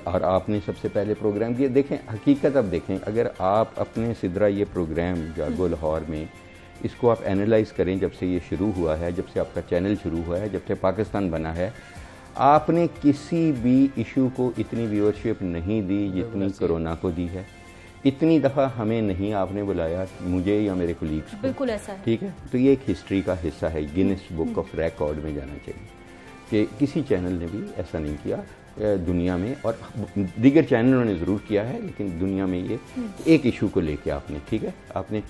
और आपने सबसे पहले प्रोग्राम किया। देखें हकीकत, अब देखें अगर आप अपने सिदरा ये प्रोग्राम जागो लाहौर में इसको आप एनालाइज करें, जब से ये शुरू हुआ है, जब से आपका चैनल शुरू हुआ है, जब से पाकिस्तान बना है, आपने किसी भी इशू को इतनी व्यूअरशिप नहीं दी जितनी कोरोना को दी है। इतनी दफ़ा हमें नहीं आपने बुलाया, मुझे या मेरे कोलीग्स को। बिल्कुल ऐसा है। ठीक है, तो ये एक हिस्ट्री का हिस्सा है, गिनीज बुक ऑफ रिकॉर्ड में जाना चाहिए कि किसी चैनल ने भी ऐसा नहीं किया दुनिया में, और दीगर चैनलों ने ज़रूर किया है लेकिन दुनिया में ये एक इशू को लेके आपने, ठीक है, आपने।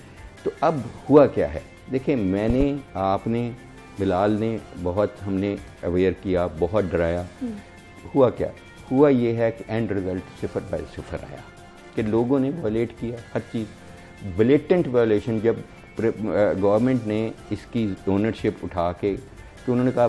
तो अब हुआ क्या है, देखिए मैंने, आपने, बिलाल ने बहुत हमने अवेयर किया, बहुत डराया। हुआ क्या, हुआ ये है कि एंड रिज़ल्ट 0/0 आया कि लोगों ने वायलेट किया हर चीज़, ब्लेटेंट वायलेशन। जब गवर्नमेंट ने इसकी ओनरशिप उठा के तो उन्होंने कहा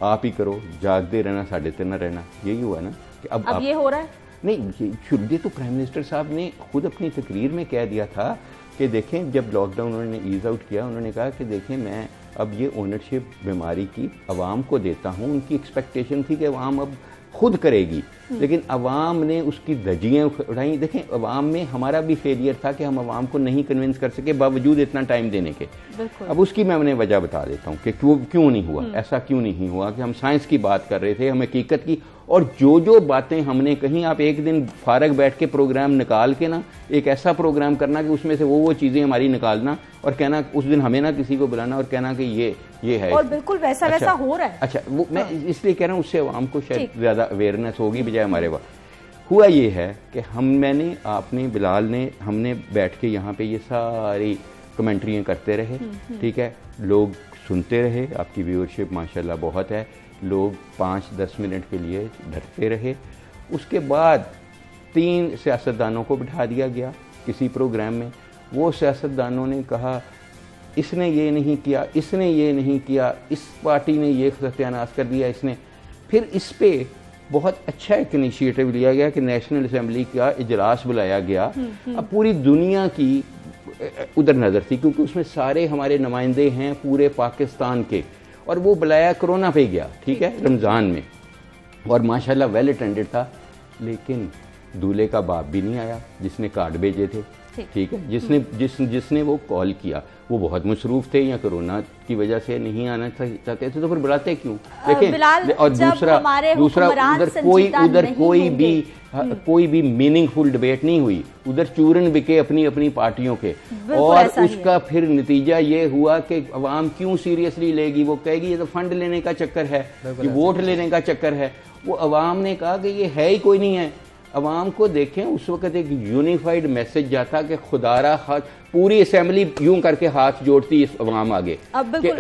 आप ही करो, जागते रहना, साढ़े ते न रहना, यही हुआ ना कि अब ये हो रहा है। नहीं, शुरू तो प्राइम मिनिस्टर साहब ने खुद अपनी तकरीर में कह दिया था कि देखें जब लॉकडाउन उन्होंने ईज आउट किया, उन्होंने कहा कि देखें मैं अब ये ओनरशिप बीमारी की अवाम को देता हूँ। उनकी एक्सपेक्टेशन थी कि अवाम अब खुद करेगी, लेकिन अवाम ने उसकी धज्जियाँ उठाई। देखें अवाम में हमारा भी फेलियर था कि हम अवाम को नहीं कन्विंस कर सके बावजूद इतना टाइम देने के। अब उसकी मैं उन्हें वजह बता देता हूँ कि क्यों नहीं हुआ, ऐसा क्यों नहीं हुआ कि हम साइंस की बात कर रहे थे, हम हकीकत की, और जो बातें हमने कहीं, आप एक दिन फारग बैठ के प्रोग्राम निकाल के ना एक ऐसा प्रोग्राम करना कि उसमें से वो चीज़ें हमारी निकालना और कहना उस दिन हमें ना किसी को बुलाना और कहना कि ये है, और बिल्कुल वैसा वैसा हो रहा है। अच्छा, वो मैं इसलिए कह रहा हूँ उससे आवाम को शायद ज़्यादा अवेयरनेस होगी बजाय हमारे वक्त। हुआ ये है कि मैंने, आपने, बिलाल ने, हमने बैठ के यहाँ पे ये सारी कमेंट्रियाँ करते रहे, ठीक है, लोग सुनते रहे, आपकी व्यूअरशिप माशाल्लाह बहुत है, लोग 5-10 मिनट के लिए डरते रहे। उसके बाद 3 सियासतदानों को बिठा दिया गया किसी प्रोग्राम में। वो सियासतदानों ने कहा इसने ये नहीं किया, इसने ये नहीं किया, इस पार्टी ने ये सत्यानाश कर दिया, इसने। फिर इस पे बहुत अच्छा एक इनिशिएटिव लिया गया कि नेशनल असेंबली का इजलास बुलाया गया। अब पूरी दुनिया की उधर नज़र थी, क्योंकि उसमें सारे हमारे नुमाइंदे हैं पूरे पाकिस्तान के, और वो बुलाया कोरोना पे गया, ठीक है, रमज़ान में, और माशाल्लाह वेल अटेंडेड था। लेकिन दूल्हे का बाप भी नहीं आया जिसने कार्ड भेजे थे, ठीक है, जिसने वो कॉल किया वो बहुत मसरूफ थे या कोरोना की वजह से नहीं आना चाहते थे, तो फिर बुलाते क्यों? देखें, और दूसरा उधर कोई भी मीनिंगफुल डिबेट नहीं हुई, उधर चूरन बिके अपनी अपनी पार्टियों के, और उसका फिर नतीजा ये हुआ कि अवाम क्यों सीरियसली लेगी, वो कहेगी ये तो फंड लेने का चक्कर है, ये वोट लेने का चक्कर है। वो अवाम ने कहा कि ये है ही कोई नहीं है। अवाम को देखें, उस वक्त एक यूनिफाइड मैसेज जाता कि खुदारा हाथ, पूरी असेंबली यूं करके हाथ जोड़ती इस अवाम आगे। अब बिल्कुल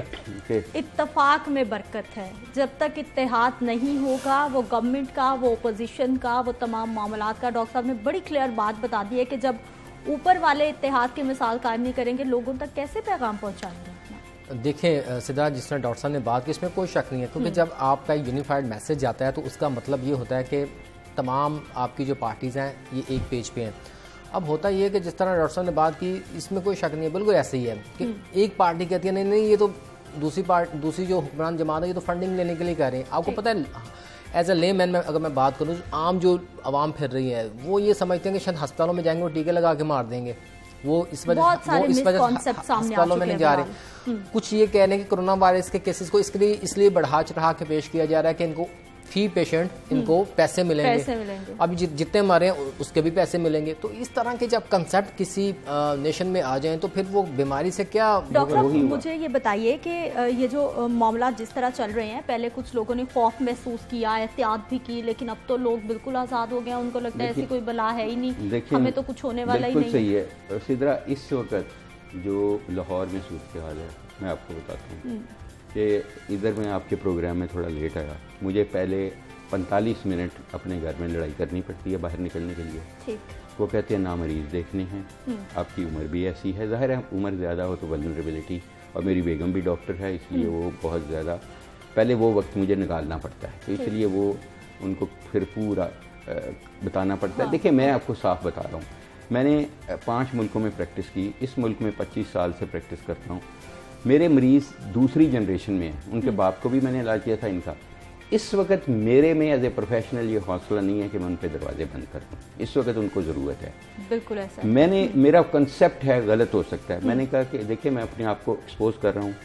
इत्तेफाक में बरकत है, जब तक इत्तेहाद नहीं होगा, वो गवर्नमेंट का, वो ओपोजिशन का, वो तमाम मामलात का। डॉक्टर साहब ने बड़ी क्लियर बात बता दी है कि जब ऊपर वाले इत्तेहाद की मिसाल कायम नहीं करेंगे, लोगों तक कैसे पैगाम पहुँचाएंगे? देखें सिद्धार्थ, जिस तरह डॉक्टर साहब ने बात की, इसमें कोई शक नहीं है, क्योंकि जब आपका यूनिफाइड मैसेज जाता है तो उसका मतलब ये होता है कि तमाम आपकी जो पार्टीज़ हैं ये एक पेज पे हैं। अब होता ये है कि जिस तरह डॉक्टर साहब ने बात की, इसमें कोई शक नहीं है, बिल्कुल ऐसे ही है कि एक पार्टी कहती है नहीं नहीं ये तो दूसरी जो हुक्मरान जमात है ये तो फंडिंग लेने के लिए कह रहे हैं। आपको पता है, एज ए ले मैन में अगर मैं बात करूँ, आम जो आवाम फिर रही है वो ये समझते हैं कि शायद अस्पतालों में जाएंगे और टीके लगा के मार देंगे, वो इस वजह अस्पतालों में नहीं जा रहे। कुछ ये कह रहे हैं कि कोरोना वायरस के केसेस को इसलिए बढ़ा चढ़ा के पेश किया जा रहा है कि इनको फी पेशेंट इनको पैसे मिलेंगे। अभी जितने मरे उसके भी पैसे मिलेंगे। तो इस तरह के जब कंसेप्ट किसी नेशन में आ जाएं तो फिर वो बीमारी से क्या। डॉक्टर मुझे ये बताइए कि ये जो मामला जिस तरह चल रहे हैं, पहले कुछ लोगों ने खौफ महसूस किया, एहतियात भी की, लेकिन अब तो लोग बिल्कुल आज़ाद हो गए, उनको लगता है ऐसी कोई बला है ही नहीं, हमें तो कुछ होने वाला ही नहीं। सही है सिद्रा, इस वक्त जो लाहौर में सूरत हाल है मैं आपको बताता हूँ कि इधर मैं आपके प्रोग्राम में थोड़ा लेट आया, मुझे पहले 45 मिनट अपने घर में लड़ाई करनी पड़ती है बाहर निकलने के लिए। ठीक। वो कहते हैं ना मरीज़ देखने हैं, आपकी उम्र भी ऐसी है, ज़ाहिर है उम्र ज़्यादा हो तो वल्नरेबिलिटी, और मेरी बेगम भी डॉक्टर है इसलिए वो बहुत ज़्यादा पहले वो वक्त मुझे निकालना पड़ता है, तो इसलिए वो उनको फिर पूरा बताना पड़ता है। देखिए मैं आपको साफ बता रहा हूँ, मैंने 5 मुल्कों में प्रैक्टिस की, इस मुल्क में 25 साल से प्रैक्टिस करता हूँ। मेरे मरीज़ दूसरी जनरेशन में हैं, उनके बाप को भी मैंने इलाज किया था इनका। इस वक्त मेरे में एज ए प्रोफेशनल ये हौसला नहीं है कि मैं उन पे दरवाजे बंद कर दूँ, इस वक्त उनको ज़रूरत है। बिल्कुल ऐसा मेरा कंसेप्ट है, गलत हो सकता है। मैंने कहा कि देखिए मैं अपने आप को एक्सपोज कर रहा हूँ,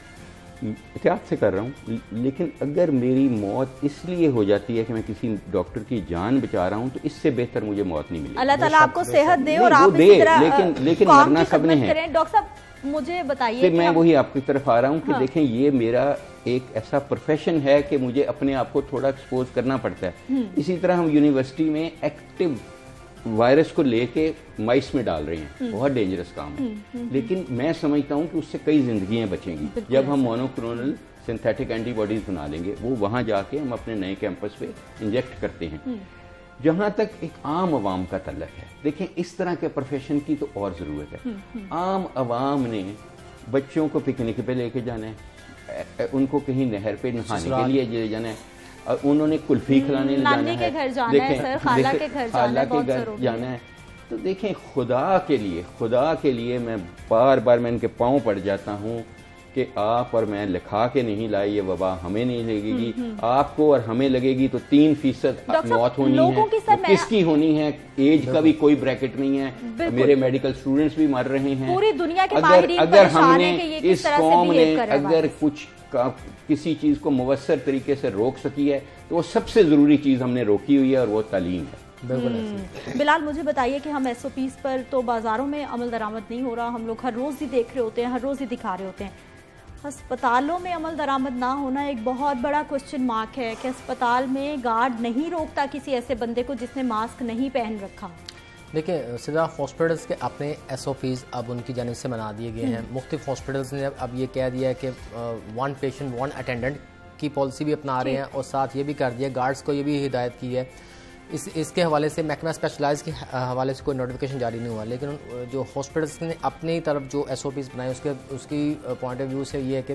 एहतियात से कर रहा हूँ, लेकिन अगर मेरी मौत इसलिए हो जाती है कि मैं किसी डॉक्टर की जान बचा रहा हूँ तो इससे बेहतर मुझे मौत नहीं मिलेगी। अल्लाह ताला आपको सेहत दे और आप दे, लेकिन मरना सबने है। डॉक्टर साहब मुझे बताइए कि मैं वही आपकी तरफ आ रहा हूँ कि देखें ये मेरा एक ऐसा प्रोफेशन है कि मुझे अपने आप को थोड़ा एक्सपोज करना पड़ता है। इसी तरह हम यूनिवर्सिटी में एक्टिव वायरस को लेके माइस में डाल रहे हैं, बहुत डेंजरस काम है, लेकिन मैं समझता हूँ कि उससे कई जिंदगियां बचेंगी जब हम मोनोक्लोनल सिंथेटिक एंटीबॉडीज बना लेंगे, वो वहां जाके हम अपने नए कैंपस पे इंजेक्ट करते हैं। जहां तक एक आम आवाम का तल्लक है, देखें इस तरह के प्रोफेशन की तो और ज़रूरत है। आम आवाम ने बच्चों को पिकनिक पे लेके जाना है, उनको कहीं नहर पे नहाने के लिए ले जाना है, उन्होंने कुल्फी खिलाने ले जाना है, देखें खाला के घर जाना है। तो देखें खुदा के लिए मैं बार बार मैं इनके पाँव पड़ जाता हूँ कि आप और मैं लिखा के नहीं लाए, ये वबा हमें नहीं लगेगी, आपको और हमें लगेगी तो 3% मौत होनी है। तो किसकी होनी है? एज का भी कोई ब्रैकेट नहीं है, मेरे मेडिकल स्टूडेंट्स भी मर रहे हैं। पूरी दुनिया के अगर हमने इस कौम ने अगर कुछ किसी चीज को मुवस्सर तरीके से रोक सकी है तो वो सबसे जरूरी चीज हमने रोकी हुई है और वो तालीम है। बिलाल मुझे बताइए कि हम SOPs पर तो बाजारों में अमल दरामद नहीं हो रहा, हम लोग हर रोज ही देख रहे होते हैं, हर रोज ही दिखा रहे होते हैं। अस्पतालों में अमल दरामद ना होना एक बहुत बड़ा क्वेश्चन मार्क है कि अस्पताल में गार्ड नहीं रोकता किसी ऐसे बंदे को जिसने मास्क नहीं पहन रखा। देखिए सीधा हॉस्पिटल्स के अपने SOPs अब उनकी जानिब से बना दिए गए हैं। मुख्तलिफ हॉस्पिटल्स ने अब ये कह दिया है कि 1 पेशेंट 1 अटेंडेंट की पॉलिसी भी अपना रहे हैं, और साथ ये भी कर दिया गार्ड्स को ये भी हिदायत की है। इसके हवाले से महकमा स्पेशलाइज के हवाले से कोई नोटिफिकेशन जारी नहीं हुआ, लेकिन जो हॉस्पिटल्स ने अपनी तरफ जो SOPs बनाए उसकी पॉइंट ऑफ व्यू से ये है कि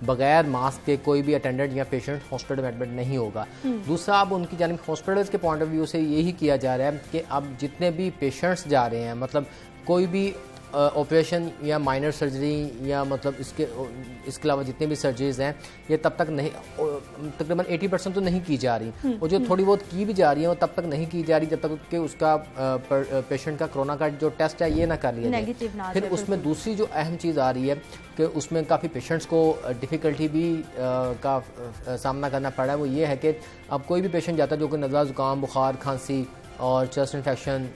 बगैर मास्क के कोई भी अटेंडेंट या पेशेंट हॉस्पिटल में एडमिट नहीं होगा। दूसरा, अब उनकी जानिब हॉस्पिटल्स के पॉइंट ऑफ व्यू से यही किया जा रहा है कि अब जितने भी पेशेंट्स जा रहे हैं, मतलब कोई भी ऑपरेशन या माइनर सर्जरी या मतलब इसके अलावा जितने भी सर्जरीज हैं ये तब तक नहीं, तकरीबन 80% तो नहीं की जा रही, और जो थोड़ी बहुत की भी जा रही है वो तब तक नहीं की जा रही जब तक कि उसका पेशेंट का कोरोना का जो टेस्ट है ये ना कर लिया जाए। फिर उसमें दूसरी जो अहम चीज़ आ रही है कि उसमें काफ़ी पेशेंट्स को डिफ़िकल्टी भी का सामना करना पड़ा है, वो ये है कि अब कोई भी पेशेंट जाता है जो कि नज़ला, ज़ुकाम, बुखार, खांसी और चेस्ट इन्फेक्शन,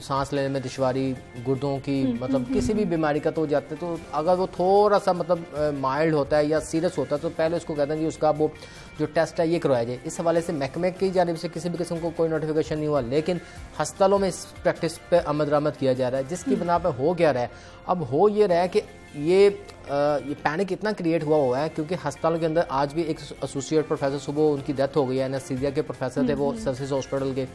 सांस लेने में दुश्वारी, गुर्दों की मतलब किसी भी बीमारी का तो जाते हैं, तो अगर वो थोड़ा सा मतलब माइल्ड होता है या सीरियस होता है तो पहले उसको कहते हैं कि उसका वो जो टेस्ट है ये करवाया जाए। इस हवाले से महकमे की जानिब से किसी भी किस्म को कोई नोटिफिकेशन नहीं हुआ, लेकिन अस्पतालों में इस प्रैक्टिस पे अमल दरामद किया जा रहा है, जिसकी बिना पर हो गया रहा है। अब हो ये रहा है कि ये पैनिक इतना क्रिएट हुआ है क्योंकि अस्पतालों के अंदर आज भी एक एसोसिएट प्रोफेसर, सुबह उनकी डेथ हो गई है, एनेस्थीसिया के प्रोफेसर थे वो सर्विस हॉस्पिटल के।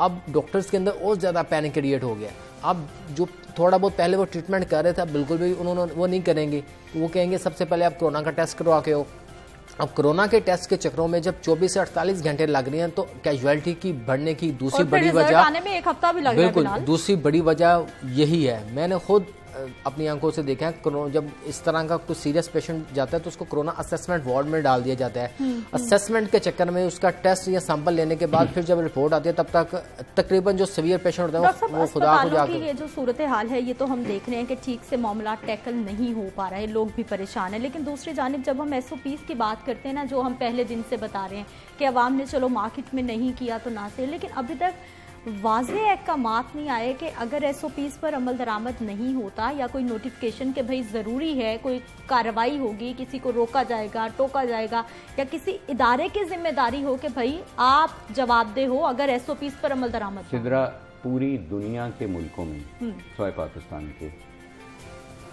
अब डॉक्टर्स के अंदर और ज़्यादा पैनिक क्रिएट हो गया। अब जो थोड़ा बहुत पहले वो ट्रीटमेंट कर रहे थे अब बिल्कुल भी उन्होंने वो नहीं करेंगे, वो कहेंगे सबसे पहले आप कोरोना का टेस्ट करवा के हो। अब कोरोना के टेस्ट के चक्रों में जब 24 से 48 घंटे लग रही हैं तो कैजुअलिटी की बढ़ने की दूसरी बड़ी वजह आने में एक हफ्ता भी लग रहा है। बिल्कुल दूसरी बड़ी वजह यही है। मैंने खुद अपनी आंखों से देखा है, जब इस तरह का कुछ सीरियस पेशेंट जाता है तो उसको कोरोना असेसमेंट वार्ड में डाल दिया जाता है। असेसमेंट के चक्कर में उसका टेस्ट या सैंपल लेने के बाद फिर जब रिपोर्ट आती है तब तक तकरीबन जो सीवियर पेशेंट होता है वो खुदा को जाकर, ये जो सूरत हाल है ये तो हम देख रहे हैं कि ठीक से मामला टैकल नहीं हो पा रहा है, लोग भी परेशान है। लेकिन दूसरी जानिब जब हम SOPs की बात करते हैं ना, जो हम पहले दिन से बता रहे हैं कि अवाम ने चलो मार्केट में नहीं किया तो ना से, लेकिन अभी तक वाज़े अहकामात नहीं आए कि अगर SOPs पर अमल दरामद नहीं होता या कोई नोटिफिकेशन के भाई ज़रूरी है, कोई कार्रवाई होगी, किसी को रोका जाएगा, टोका जाएगा, या किसी इदारे की जिम्मेदारी हो कि भाई आप जवाबदेह हो अगर SOPs पर अमल दरामद। सिदरा, पूरी दुनिया के मुल्कों में सिवाय पाकिस्तान के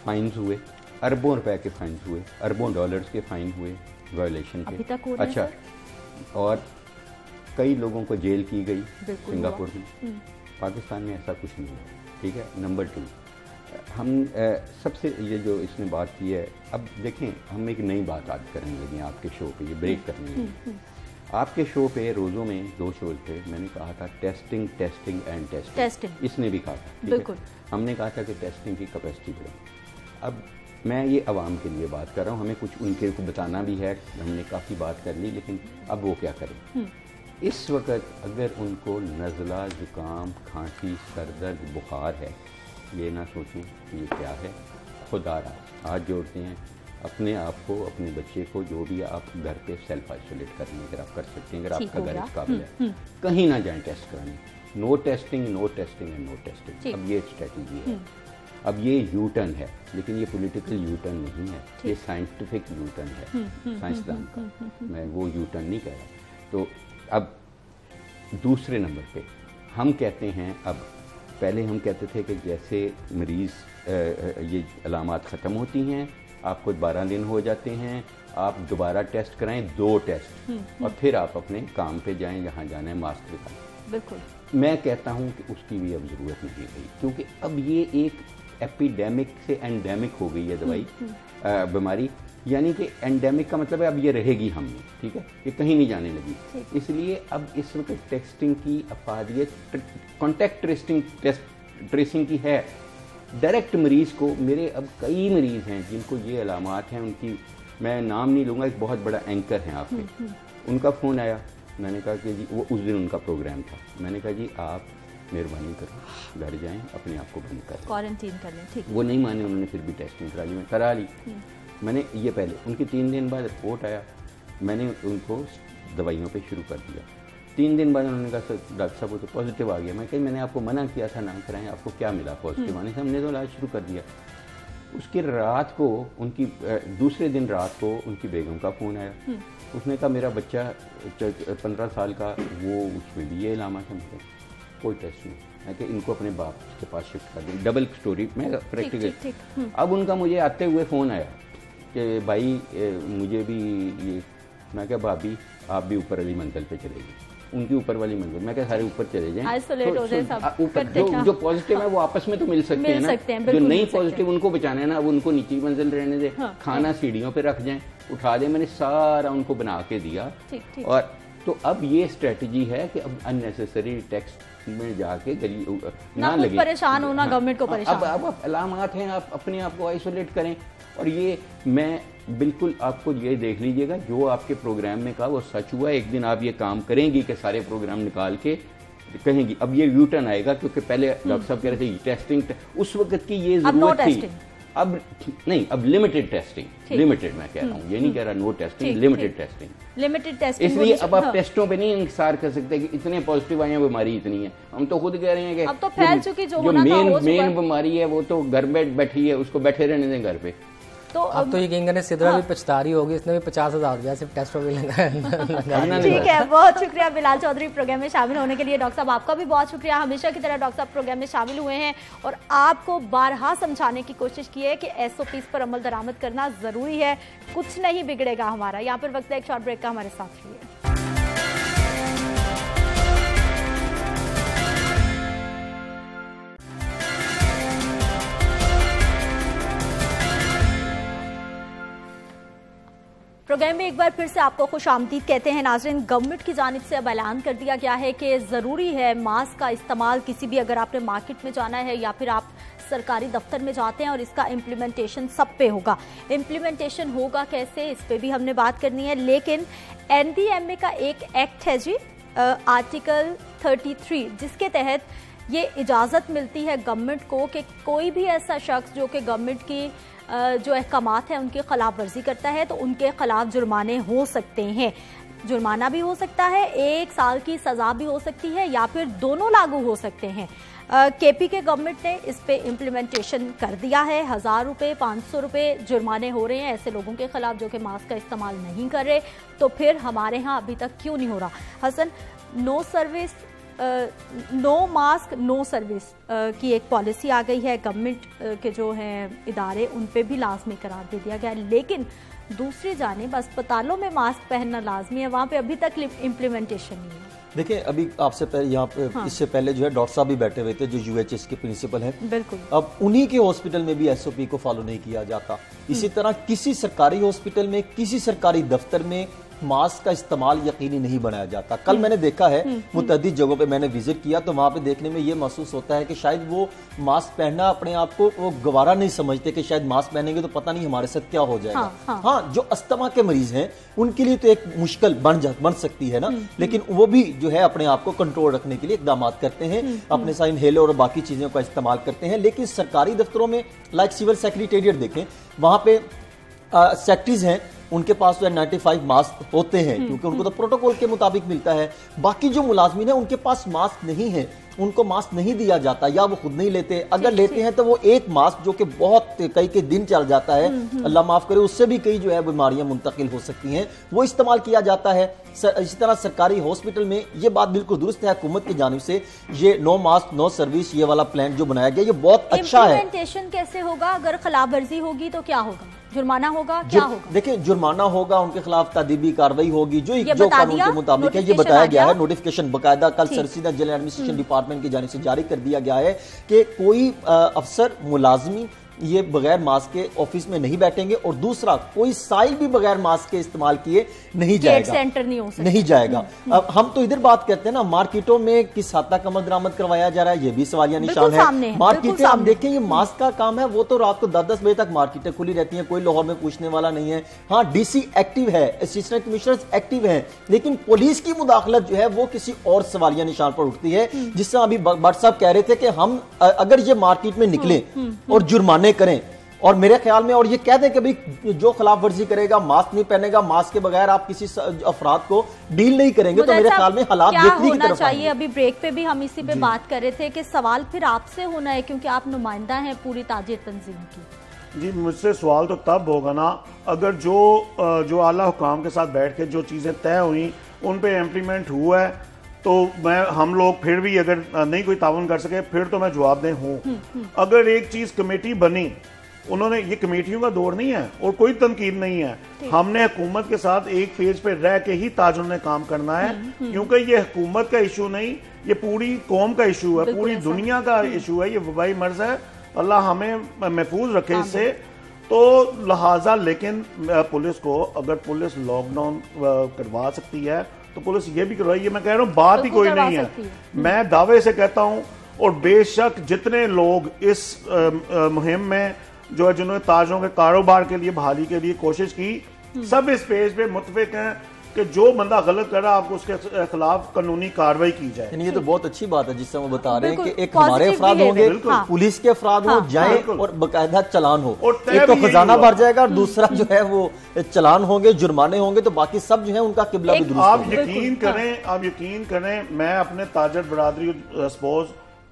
फाइन्स हुए, अरबों रुपए के फाइन्स हुए, अरबों डॉलर्स के फाइन हुए वायलेशन के। अभी तक हो रहे हैं। अच्छा, और कई लोगों को जेल की गई सिंगापुर में। पाकिस्तान में ऐसा कुछ नहीं है। ठीक है। नंबर 2, हम सबसे ये जो इसने बात की है, अब देखें हम एक नई बात आज करने लगे आपके शो पे, ये ब्रेक करने लगे। आपके शो पे रोज़ों में 2 शो थे, मैंने कहा था टेस्टिंग टेस्टिंग एंड टेस्टिंग, इसने भी कहा था। बिल्कुल, हमने कहा था कि टेस्टिंग की कैपेसिटी बढ़े। अब मैं ये आवाम के लिए बात कर रहा हूँ, हमें कुछ उनके को बताना भी है, हमने काफ़ी बात कर ली, लेकिन अब वो क्या करें। इस वक्त अगर उनको नज़ला, ज़ुकाम, खांसी, सर दर्द, बुखार है, ये ना सोचें कि ये क्या है। खुदा रहा हाथ जोड़ते हैं, अपने आप को, अपने बच्चे को, जो भी आप घर पे सेल्फ आइसोलेट करने अगर आप कर सकते हैं, अगर आपका घर इस काबिल है, कहीं ना जाएं टेस्ट कराने। No testing, no testing and no testing. अब ये स्ट्रेटजी है। अब ये यू टर्न है, लेकिन ये पॉलिटिकल यू टर्न नहीं है, ये साइंटिफिक यू टर्न है साइंसदान का। मैं वो यू टर्न नहीं कह रहा। तो अब दूसरे नंबर पे हम कहते हैं, अब पहले हम कहते थे कि जैसे मरीज़ ये अलामात ख़त्म होती हैं, आपको 12 दिन हो जाते हैं, आप दोबारा टेस्ट कराएं, 2 टेस्ट, और फिर आप अपने काम पे जाएं, जहाँ जाना है मास्क लगाएं। बिल्कुल। मैं कहता हूँ कि उसकी भी अब ज़रूरत नहीं रही, क्योंकि अब ये एक एपिडेमिक से एंडेमिक हो गई है दवाई बीमारी, यानी कि एंडेमिक का मतलब है अब ये रहेगी हम में। ठीक है, ये कहीं नहीं जाने लगी। इसलिए अब इस वक्त टेस्टिंग की अफादियत कॉन्टैक्ट ट्रेसिंग की है। डायरेक्ट मरीज़ को, मेरे अब कई मरीज़ हैं जिनको ये अलामात हैं, उनकी मैं नाम नहीं लूँगा, एक बहुत बड़ा एंकर हैं आपके, उनका फ़ोन आया, मैंने कहा कि जी, वो उस दिन उनका प्रोग्राम था, मैंने कहा जी आप मेहरबानी करो घर जाएं, अपने आप को बंद करें, क्वारंटीन कर लें। ठीक, वो नहीं माने, उन्होंने फिर भी टेस्टिंग करा ली। मैंने ये पहले उनकी 3 दिन बाद रिपोर्ट आया, मैंने उनको दवाइयों पे शुरू कर दिया। 3 दिन बाद उन्होंने कहा सर डॉक्टर साहब वो तो पॉजिटिव आ गया। मैं कही मैंने आपको मना किया था ना कराएं, आपको क्या मिला पॉजिटिव आने से? हमने तो इलाज शुरू कर दिया। उसकी रात को, उनकी दूसरे दिन रात को उनकी बेगम का फ़ोन आया, उसने कहा मेरा बच्चा 15 साल का, वो उसमें भी ये इलामात है। कोई टेस्ट नहीं। मैं कि इनको अपने बाप के पास शिफ्ट कर दें। डबल स्टोरी में प्रैक्टिकल। अब उनका मुझे आते हुए फ़ोन आया कि भाई मुझे भी ये, मैं क्या भाभी आप भी ऊपर वाली मंजिल पे चले गए, उनकी ऊपर वाली मंजिल, मैं क्या सारे ऊपर चले जाएं, आइसोलेट हो जाए सब, ऊपर जो पॉजिटिव है वो आपस में तो मिल सकते हैं ना, जो नहीं पॉजिटिव उनको बचाना है ना, वो उनको नीचे मंजिल रहने दे, खाना सीढ़ियों पे रख जाएं, उठा दें। मैंने सारा उनको बना के दिया और तो अब ये स्ट्रेटजी है कि अब अननेसेसरी टैक्स में जाके गरीब ना लगे, परेशान होना गवर्नमेंट को परेशान। अब अलामात हैं, आप अपने आप को आइसोलेट करें। और ये मैं बिल्कुल आपको ये देख लीजिएगा, जो आपके प्रोग्राम में कहा वो सच हुआ। एक दिन आप ये काम करेंगी कि सारे प्रोग्राम निकाल के कहेंगी, अब ये यू टर्न आएगा, क्योंकि पहले डॉक्टर साहब कह रहे थे टेस्टिंग, उस वक्त की ये जरूरत थी। अब नहीं, अब लिमिटेड टेस्टिंग, लिमिटेड मैं कह रहा हूँ, ये नहीं कह रहा नो टेस्टिंग, लिमिटेड टेस्टिंग। इसलिए अब आप टेस्टों पे नहीं इंसार कर सकते कि इतने पॉजिटिव आए हैं, बीमारी इतनी है। हम तो खुद कह रहे हैं कि अब तो फैल चुकी जो मेन बीमारी है वो तो घर में बैठी है, उसको बैठे रहने दें घर पे। तो अब तो ये कहेंगे ना सिद्रा भी पछता रही होगी, इसने भी 50,000 रुपया सिर्फ टेस्टों पे लगाया। ठीक है, बहुत शुक्रिया बिलाल चौधरी प्रोग्राम में शामिल होने के लिए। डॉक्टर साहब आपका भी बहुत शुक्रिया, हमेशा की तरह डॉक्टर साहब प्रोग्राम में शामिल हुए हैं और आपको बारहा समझाने की कोशिश की है कि SOPs पर अमल दरामद करना जरूरी है, कुछ नहीं बिगड़ेगा हमारा। यहाँ पर वक्त है एक शॉर्ट ब्रेक का, हमारे साथ रहिए। प्रोग्राम में एक बार फिर से आपको खुशामदीद कहते हैं नाज़रीन। गवर्नमेंट की जानिब से अब ऐलान कर दिया गया है कि ज़रूरी है मास्क का इस्तेमाल किसी भी, अगर आपने मार्केट में जाना है या फिर आप सरकारी दफ्तर में जाते हैं, और इसका इम्प्लीमेंटेशन सब पे होगा। इम्प्लीमेंटेशन होगा कैसे, इस पे भी हमने बात करनी है। लेकिन NDMA का एक एक्ट है जी, आर्टिकल 33, जिसके तहत ये इजाज़त मिलती है गवर्नमेंट को कि कोई भी ऐसा शख्स जो कि गवर्नमेंट की जो अहकामात हैं उनकी खिलाफ वर्जी करता है तो उनके खिलाफ जुर्माने हो सकते हैं। जुर्माना भी हो सकता है, 1 साल की सज़ा भी हो सकती है, या फिर दोनों लागू हो सकते हैं। KP के गवर्नमेंट ने इस पे इम्प्लीमेंटेशन कर दिया है। 1000 रुपये, 500 रुपये जुर्माने हो रहे हैं ऐसे लोगों के खिलाफ जो कि मास्क का इस्तेमाल नहीं कर रहे। तो फिर हमारे यहाँ अभी तक क्यों नहीं हो रहा? Hasan, no service no mask no service की एक पॉलिसी आ गई है, गवर्नमेंट के जो हैं इदारे उन पे भी लाजमी करार दे दिया गया है। लेकिन दूसरी जानिब अस्पतालों में मास्क पहनना लाजमी है, वहाँ पे अभी तक इम्प्लीमेंटेशन नहीं है। देखिए, अभी आपसे पहले यहाँ पे इससे पहले जो है डॉक्टर साहब भी बैठे हुए थे जो UHS के प्रिंसिपल हैं। बिल्कुल। अब उन्हीं के हॉस्पिटल में भी SOP को फॉलो नहीं किया जाता। इसी तरह किसी सरकारी हॉस्पिटल में, किसी सरकारी दफ्तर में मास्क का इस्तेमाल यकीनी नहीं बनाया जाता। कल मैंने देखा है, मुतअद्दिद जगहों पे मैंने विजिट किया, तो वहां पे देखने में ये महसूस होता है कि शायद वो मास्क पहनना अपने आप को वो गवारा नहीं समझते कि शायद मास्क पहनेंगे तो पता नहीं हमारे साथ क्या हो जाएगा। हाँ, जो अस्थमा के मरीज हैं उनके लिए तो एक मुश्किल बन सकती है ना, लेकिन वो भी जो है अपने आप को कंट्रोल रखने के लिए इकदाम करते हैं, अपने साथ इनहेलर और बाकी चीजों का इस्तेमाल करते हैं। लेकिन सरकारी दफ्तरों में लाइक सिविल सेक्रेटेरिएट देखें, वहां पे सेक्रेटरीज हैं, उनके पास तो 95 मास्क होते हैं क्योंकि उनको तो प्रोटोकॉल के मुताबिक मिलता है। बाकी जो मुलाजमीन है उनके पास मास्क नहीं है, उनको मास्क नहीं दिया जाता या वो खुद नहीं लेते। अगर लेते हैं तो वो एक मास्क जो कि बहुत कई के दिन चल जाता है, अल्लाह माफ करे, उससे भी कई जो है बीमारियां मुंतकिल हो सकती हैं, वो इस्तेमाल किया जाता है। इसी तरह सरकारी हॉस्पिटल में ये बात बिल्कुल दुरुस्त है, हुकूमत की जानिब से ये नो मास्क नो सर्विस ये वाला प्लान जो बनाया गया ये बहुत अच्छा है। इम्प्लीमेंटेशन कैसे होगा? अगर खिलाफ वर्जी होगी तो क्या होगा? जुर्माना होगा? क्या होगा? देखिए, जुर्माना होगा, उनके खिलाफ तादीबी कार्रवाई होगी जो कानून के मुताबिक है। ये बताया गया है, नोटिफिकेशन बकायदा कल सरसीदा जेल एडमिनिस्ट्रेशन डिपार्टमेंट की जानिब से जारी कर दिया गया है कि कोई अफसर मुलाजमी ये बगैर मास्क के ऑफिस में नहीं बैठेंगे, और दूसरा कोई साइल भी बगैर मास्क के इस्तेमाल किए नहीं जाएगा, सेंटर नहीं जाएगा। अब हम तो इधर बात करते हैं ना, मार्केटों में किस हद तक अमल दरामद करवाया जा रहा है ये भी सवालिया निशान है। मार्केटें आप देखें, ये मास्क का काम है, वो तो रात को 10-10 बजे तक मार्केटें खुली रहती हैं, कोई लाहौर में पूछने वाला नहीं है। हाँ, DC एक्टिव है, असिस्टेंट कमिश्नर एक्टिव है, लेकिन पुलिस की मुदाखलत जो है वो किसी और सवालिया निशान पर उठती है। जिस तरह अभी भट्ट साहब कह रहे थे कि हम अगर ये मार्केट में निकले और जुर्माने करें, और मेरे ख्याल में और ये कह दें कि भाई जो खिलाफ वर्जी करेगा, मास्क नहीं पहनेगा, मास्क के बगैर आप किसी अफराद को डील नहीं करेंगे, तो मेरे ख्याल में हालात बेहतरी की तरफ चाहिए। अभी ब्रेक पे भी हम इसी पे बात कर रहे थे कि सवाल फिर आपसे होना है क्योंकि आप नुमाइंदा हैं पूरी ताजिर तंजीम की। जी, मुझसे सवाल तो तब होगा ना अगर जो आला हुकाम के साथ बैठ के जो चीजें तय हुई उन पे इम्प्लीमेंट हुआ है, तो हम लोग फिर भी अगर नहीं कोई ताउन कर सके फिर तो मैं जवाबदेह हूँ। अगर एक चीज कमेटी बनी, उन्होंने, ये कमेटियों का दौर नहीं है और कोई तनकीद नहीं है, हमने हुकूमत के साथ एक पेज पे रह के ही ताजुन ने काम करना है, क्योंकि ये हुकूमत का इशू नहीं, ये पूरी कौम का इशू है, पूरी दुनिया का इशू है, ये वबाई मर्ज है, अल्लाह हमें महफूज रखे इससे। तो लिहाजा लेकिन पुलिस को, अगर पुलिस लॉकडाउन करवा सकती है तो पुलिस ये भी करवाइए। मैं कह रहा हूँ बात ही कोई नहीं है। मैं दावे से कहता हूँ, और बेशक जितने लोग इस मुहिम में जो है जिन्होंने ताजरों के कारोबार के लिए बहाली के लिए कोशिश की, सब इस पेज पे मुत्फिक हैं कि जो बंदा गलत कर रहा है आपको उसके खिलाफ कानूनी कार्रवाई की जाए। ये तो बहुत अच्छी बात है जिससे वो बता रहे हैं कि एक हमारे अफराद होंगे, पुलिस के अफराद हो जाए और बकायदा चलान हो। एक तो खजाना भर जाएगा और दूसरा जो है वो चलान होंगे, जुर्माने होंगे, तो बाकी सब जो है उनका किबला भी दुरुस्त आप यकीन करें, मैं अपने ताजर बरादरी सपोज,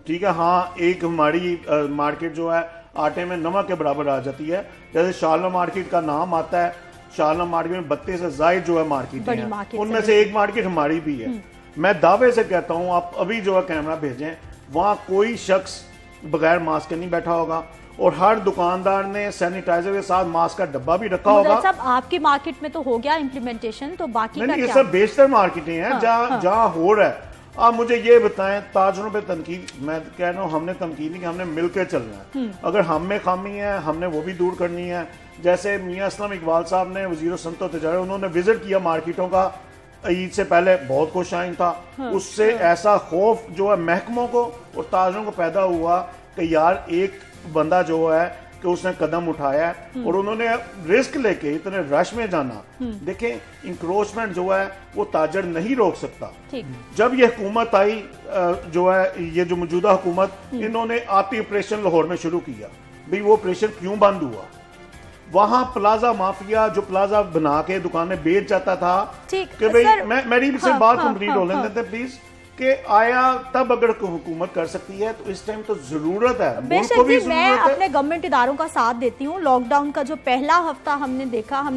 ठीक है, हाँ, एक हमारी मार्केट जो है आटे में नमक के बराबर आ जाती है। जैसे शालना मार्केट का नाम आता है, शालना मार्केट में 32 से जायद जो है मार्केट है, उनमें से एक मार्केट हमारी भी है। मैं दावे से कहता हूं, आप अभी जो है कैमरा भेजें, वहां कोई शख्स बगैर मास्क के नहीं बैठा होगा, और हर दुकानदार ने सैनिटाइजर के साथ मास्क का डब्बा भी रखा होगा। सब आपकी मार्केट में तो हो गया इम्प्लीमेंटेशन, तो बाकी नहीं, ये सब बेशतर मार्केटें हैं जहाँ हो रहा है। आप मुझे ये बताएं, ताजरों पे तनकीद, मैं कह रहा हूँ हमने तनकीद नहीं की, हमने मिलकर चलना है। अगर हम में खामी है हमने वो भी दूर करनी है। जैसे मियां असलम इकबाल साहब ने, वज़ीर सनअत व तिजारत, उन्होंने विजिट किया मार्केटों का, ईद से पहले बहुत खुशाइन था। उससे ऐसा खौफ जो है महकमों को और ताजरों को पैदा हुआ कि यार एक बंदा जो है कि उसने कदम उठाया है, और उन्होंने रिस्क लेके इतने रश में जाना। देखें, इंक्रोचमेंट जो है वो ताजर नहीं रोक सकता। जब ये हुकूमत आई, जो है ये जो मौजूदा हुकूमत, इन्होंने आती ऑपरेशन लाहौर में शुरू किया। भाई वो ऑपरेशन क्यों बंद हुआ? वहां प्लाजा माफिया जो प्लाजा बना के दुकानें बेच जाता था, कि भाई मेरी से बात कंप्लीट हो लेने देते प्लीज, कि आया तब अगर हुकूमत कर सकती है तो इस टाइम तो जरूरत है। बेशक जी, मैं अपने गवर्नमेंट इदारों का साथ देती हूँ। लॉकडाउन का जो पहला हफ्ता हमने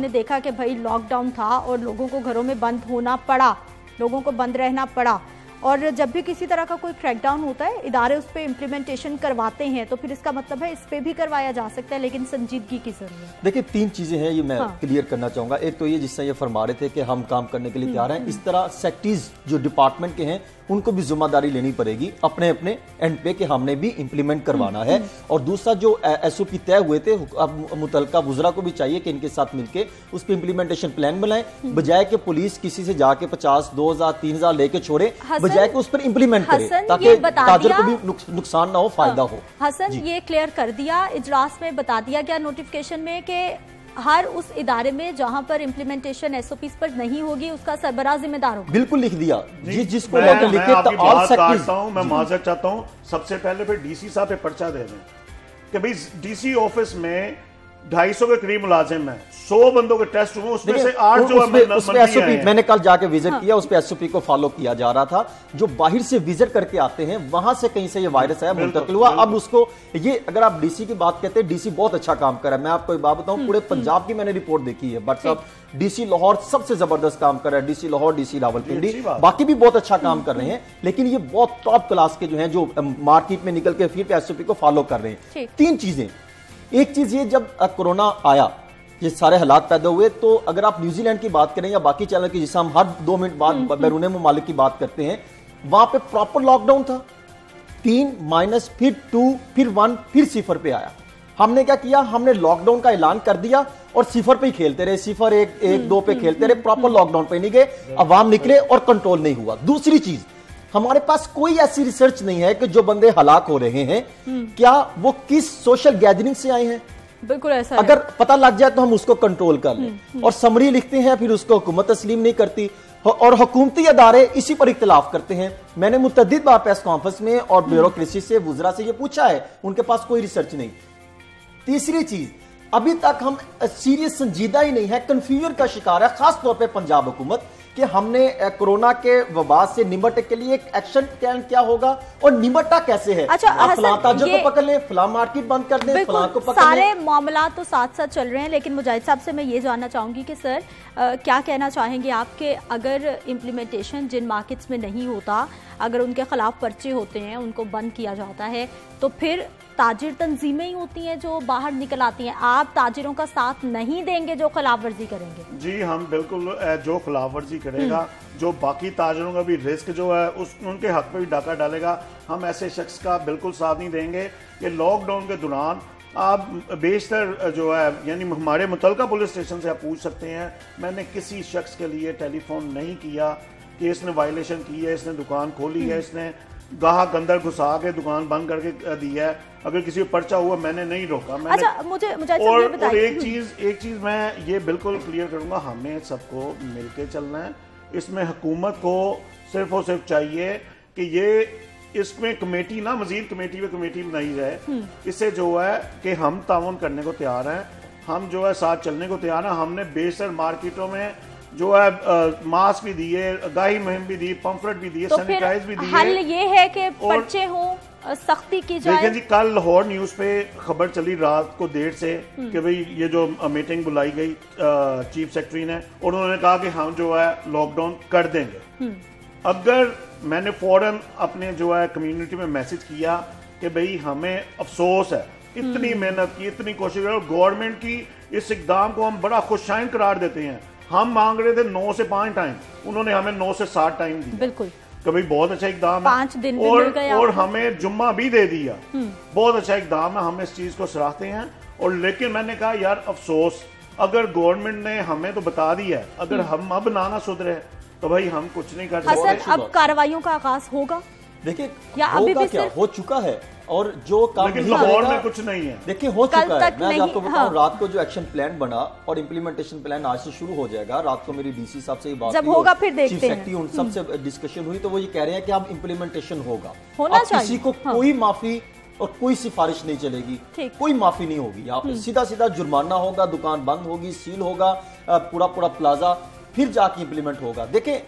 देखा कि भाई लॉकडाउन था और लोगों को घरों में बंद होना पड़ा, लोगों को बंद रहना पड़ा, और जब भी किसी तरह का कोई क्रैकडाउन होता है इदारे उस पर इम्प्लीमेंटेशन करवाते हैं, तो फिर इसका मतलब है इस पे भी करवाया जा सकता है, लेकिन संजीदगी की जरूरत है। देखिए, 3 चीजें हैं, ये मैं क्लियर करना चाहूंगा। एक तो ये जिससे ये फरमा रहे थे कि हम काम करने के लिए तैयार हैं, इस तरह सेक्टरीज जो डिपार्टमेंट के हैं उनको भी जिम्मेदारी लेनी पड़ेगी अपने अपने एंड पे कि हमने भी इंप्लीमेंट करवाना है। और दूसरा जो एसओपी तय हुए थे, अब मुतलका वुज़रा को भी चाहिए कि इनके साथ मिलके उस पर इंप्लीमेंटेशन प्लान बनाए, बजाय कि पुलिस किसी से जाके 50, 2000, 3000 लेके छोड़े, बजाय कि उस पर इंप्लीमेंट करे ताकि ताजर को भी नुकसान ना हो, फायदा हो। हसन, ये क्लियर कर दिया, इजलास में बता दिया गया नोटिफिकेशन में कि हर उस इदारे में जहां पर इम्प्लीमेंटेशन एसओपी पर नहीं होगी उसका सरबराह जिम्मेदार होगा। बिल्कुल लिख दिया, जिसको मैं माजरत चाहता हूं, सबसे पहले फिर डीसी साहब पे पर्चा दे दें कि भाई डीसी ऑफिस में 250 के करीब मुलाजिम है, 100 बंदों के टेस्ट हुए, उसमें से 8 जो है मैंने कल जाके विजिट किया, उस पे एसओपी को फॉलो किया जा रहा था। जो बाहर से विजिट करके आते हैं वहां से कहीं से ये वायरस आया, मुंतकिल हुआ। अब उसको ये, अगर आप डीसी की बात कहते हैं, डीसी बहुत अच्छा काम कर रहा है। मैं आपको एक बात बताऊं, पूरे पंजाब की मैंने रिपोर्ट देखी है, बट सब डीसी लाहौर सबसे जबरदस्त काम कर रहा है, डीसी लाहौर, डीसी रावलपिंडी, बाकी भी बहुत अच्छा काम कर रहे हैं, लेकिन ये बहुत टॉप क्लास के जो है, जो मार्केट में निकल के फिर एसओपी को फॉलो कर रहे हैं। 3 चीजें, एक चीज ये, जब कोरोना आया, ये सारे हालात पैदा हुए, तो अगर आप न्यूजीलैंड की बात करें या बाकी चैनल की, जिसे हम हर 2 मिनट बाद बैरून मुमालिक की बात करते हैं, वहां पे प्रॉपर लॉकडाउन था। 3 माइनस, फिर 2, फिर 1, फिर 0 पे आया। हमने क्या किया, हमने लॉकडाउन का ऐलान कर दिया और 0 पे ही खेलते रहे, 0, 1, 2 पे खेलते रहे, प्रॉपर लॉकडाउन पे नहीं गए, अवाम निकले और कंट्रोल नहीं हुआ। दूसरी चीज, हमारे पास कोई ऐसी रिसर्च नहीं है कि जो बंदे हलाक हो रहे हैं क्या वो किस सोशल गैदरिंग से आए हैं। बिल्कुल ऐसा अगर पता लग जाए तो हम उसको कंट्रोल कर लें, और समरी लिखते हैं, फिर उसको हुकूमत तस्लीम नहीं करती, और हुकूमती अदारे इसी पर इख्तिलाफ करते हैं। मैंने मुतअद्दिद बार प्रेस कॉन्फ्रेंस में और ब्यूरोक्रेसी से, वुज़रा से ये पूछा है, उनके पास कोई रिसर्च नहीं। तीसरी चीज, अभी तक हम सीरियस संजीदा ही नहीं है, कंफ्यूजन का शिकार है, खासतौर पर पंजाब हुकूमत, कि हमने कोरोना के वबा से निपटने के लिए एक एक्शन प्लान क्या होगा और निपटा कैसे है। अच्छा, फलां ताजर को पकड़ लें, फलां मार्केट बंद कर दें, फलां को पकड़ लें। सारे मामला तो साथ साथ चल रहे हैं, लेकिन मुजाहिद साहब से मैं ये जानना चाहूंगी कि सर क्या कहना चाहेंगे आपके, अगर इम्प्लीमेंटेशन जिन मार्केट्स में नहीं होता, अगर उनके खिलाफ पर्चे होते हैं, उनको बंद किया जाता है, तो फिर ताजिर तंजीमें ही होती हैं जो बाहर निकल आती हैं। आप ताजिरों का साथ नहीं देंगे जो खिलाफ वर्जी करेंगे? जी, हम बिल्कुल, जो खिलाफ वर्जी करेगा, जो बाकी ताजिरों का भी रिस्क जो है उनके हक पे भी डाका डालेगा, हम ऐसे शख्स का बिल्कुल साथ नहीं देंगे। कि लॉकडाउन के दौरान आप बेशतर जो है, यानी हमारे मुतलका पुलिस स्टेशन से आप पूछ सकते हैं, मैंने किसी शख्स के लिए टेलीफोन नहीं किया कि इसने वायलेशन की है, इसने दुकान खोली है, इसने गाहक अंदर घुसा के दुकान बंद करके दिया है, अगर किसी को पर्चा हुआ मैंने नहीं रोका। मैंने अच्छा, मुझे और एक चीज मैं ये बिल्कुल क्लियर करूंगा, हमें सबको मिलके चलना है। इसमें हुकूमत को सिर्फ और सिर्फ चाहिए कि ये इसमें कमेटी ना, मजीद कमेटी पे कमेटी बनाई जाए। इससे जो है कि हम ताउन करने को तैयार हैं, हम जो है साथ चलने को तैयार हैं। हमने बेशर मार्केटों में जो है मास्क भी दिए, आगाही मुहिम भी दी, पंफलेट भी दिए, सैनिटाइज भी दिए। हल ये है कि पर्चे हो, सख्ती की जाए। देखें जी, कल लाहौर न्यूज पे खबर चली रात को 1:30 से कि भाई ये जो मीटिंग बुलाई गई चीफ सेक्रेटरी ने, और उन्होंने कहा कि हम जो है लॉकडाउन कर देंगे। अगर मैंने फौरन अपने जो है कम्युनिटी में मैसेज किया कि भाई हमें अफसोस है, इतनी मेहनत की, इतनी कोशिश की, और गवर्नमेंट की इस इकदाम को हम बड़ा खुशाइन करार देते हैं। हम मांग रहे थे 9 से 5 टाइम, उन्होंने हमें 9 से 7 टाइम दिया। बिल्कुल, कभी बहुत अच्छा इकदाम है, 5 दिन भी मिल गए और हमें जुम्मा भी दे दिया। बहुत अच्छा इकदाम है, हम इस चीज को सराहते हैं। और लेकिन मैंने कहा यार अफसोस, अगर गवर्नमेंट ने हमें तो बता दिया है, अगर हम अब ना सुधरे तो भाई हम कुछ नहीं कर सकते। हसन, अब कार्रवाइयों का आगाज होगा? देखिए, या अभी भी क्या हो चुका है, और जो काम लाहौर में कुछ नहीं है। देखिए हो चुका है, मैं आपको बताऊं, हाँ। रात को जो एक्शन प्लान बना और इम्प्लीमेंटेशन प्लान आज से शुरू हो जाएगा। रात को मेरी डीसी साहब से बात जब होगा फिर देखते हैं, चीफ सेक्रेटरी उन सबसे डिस्कशन हुई, तो वो ये कह रहे हैं कि अब इम्प्लीमेंटेशन होगा, होना चाहिए। किसी को कोई माफी और कोई सिफारिश नहीं चलेगी, कोई माफी नहीं होगी। आप सीधा सीधा जुर्माना होगा, दुकान बंद होगी, सील होगा, पूरा प्लाजा, फिर जाके इंप्लीमेंट होगा। देखिए,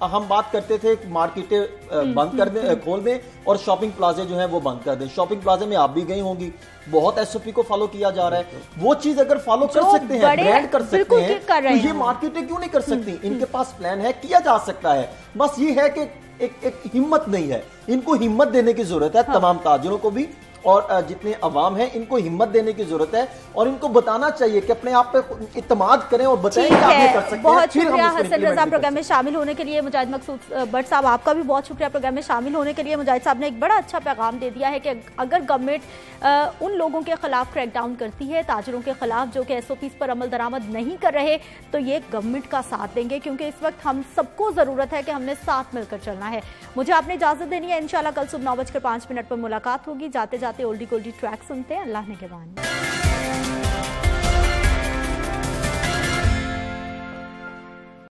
हम बात करते थे मार्केटें बंद कर दें, खोल दें, और शॉपिंग प्लाजे जो है वो बंद कर दें। शॉपिंग प्लाजे में आप भी गई होंगी, बहुत एसओपी को फॉलो किया जा रहा है। वो चीज अगर फॉलो कर सकते हैं, ब्रांड कर सकते हैं, तो ये मार्केटें क्यों नहीं कर सकती? इनके पास प्लान है, किया जा सकता है। बस ये है कि एक हिम्मत नहीं है। इनको हिम्मत देने की जरूरत है, तमाम ताजिरों को भी, और जितने अवाम हैं इनको हिम्मत देने की जरूरत है, और इनको बताना चाहिए कि अपने आप पे इत्तेमाद करें और बताएं कि आप ये कर सकते हैं। बहुत शुक्रिया हसन रजा प्रोग्राम में शामिल होने के लिए। मुजाहिद मकसूद भट्ट साहब, आपका भी बहुत शुक्रिया प्रोग्राम में शामिल होने के लिए। मुजाहिद साहब ने एक बड़ा अच्छा पैगाम दे दिया है कि अगर गवर्नमेंट उन लोगों के खिलाफ क्रैकडाउन करती है, ताजिरों के खिलाफ जो कि एसओपीज पर अमल दरामद नहीं कर रहे, तो ये गवर्नमेंट का साथ देंगे, क्योंकि इस वक्त हम सबको जरूरत है कि हमने साथ मिलकर चलना है। मुझे आपने इजाजत देनी है। इंशाल्लाह कल सुबह 9:05 पर मुलाकात होगी। जाते जाते ओल्डी गोल्डी ट्रैक सुनते हैं। अल्लाह ने के बान।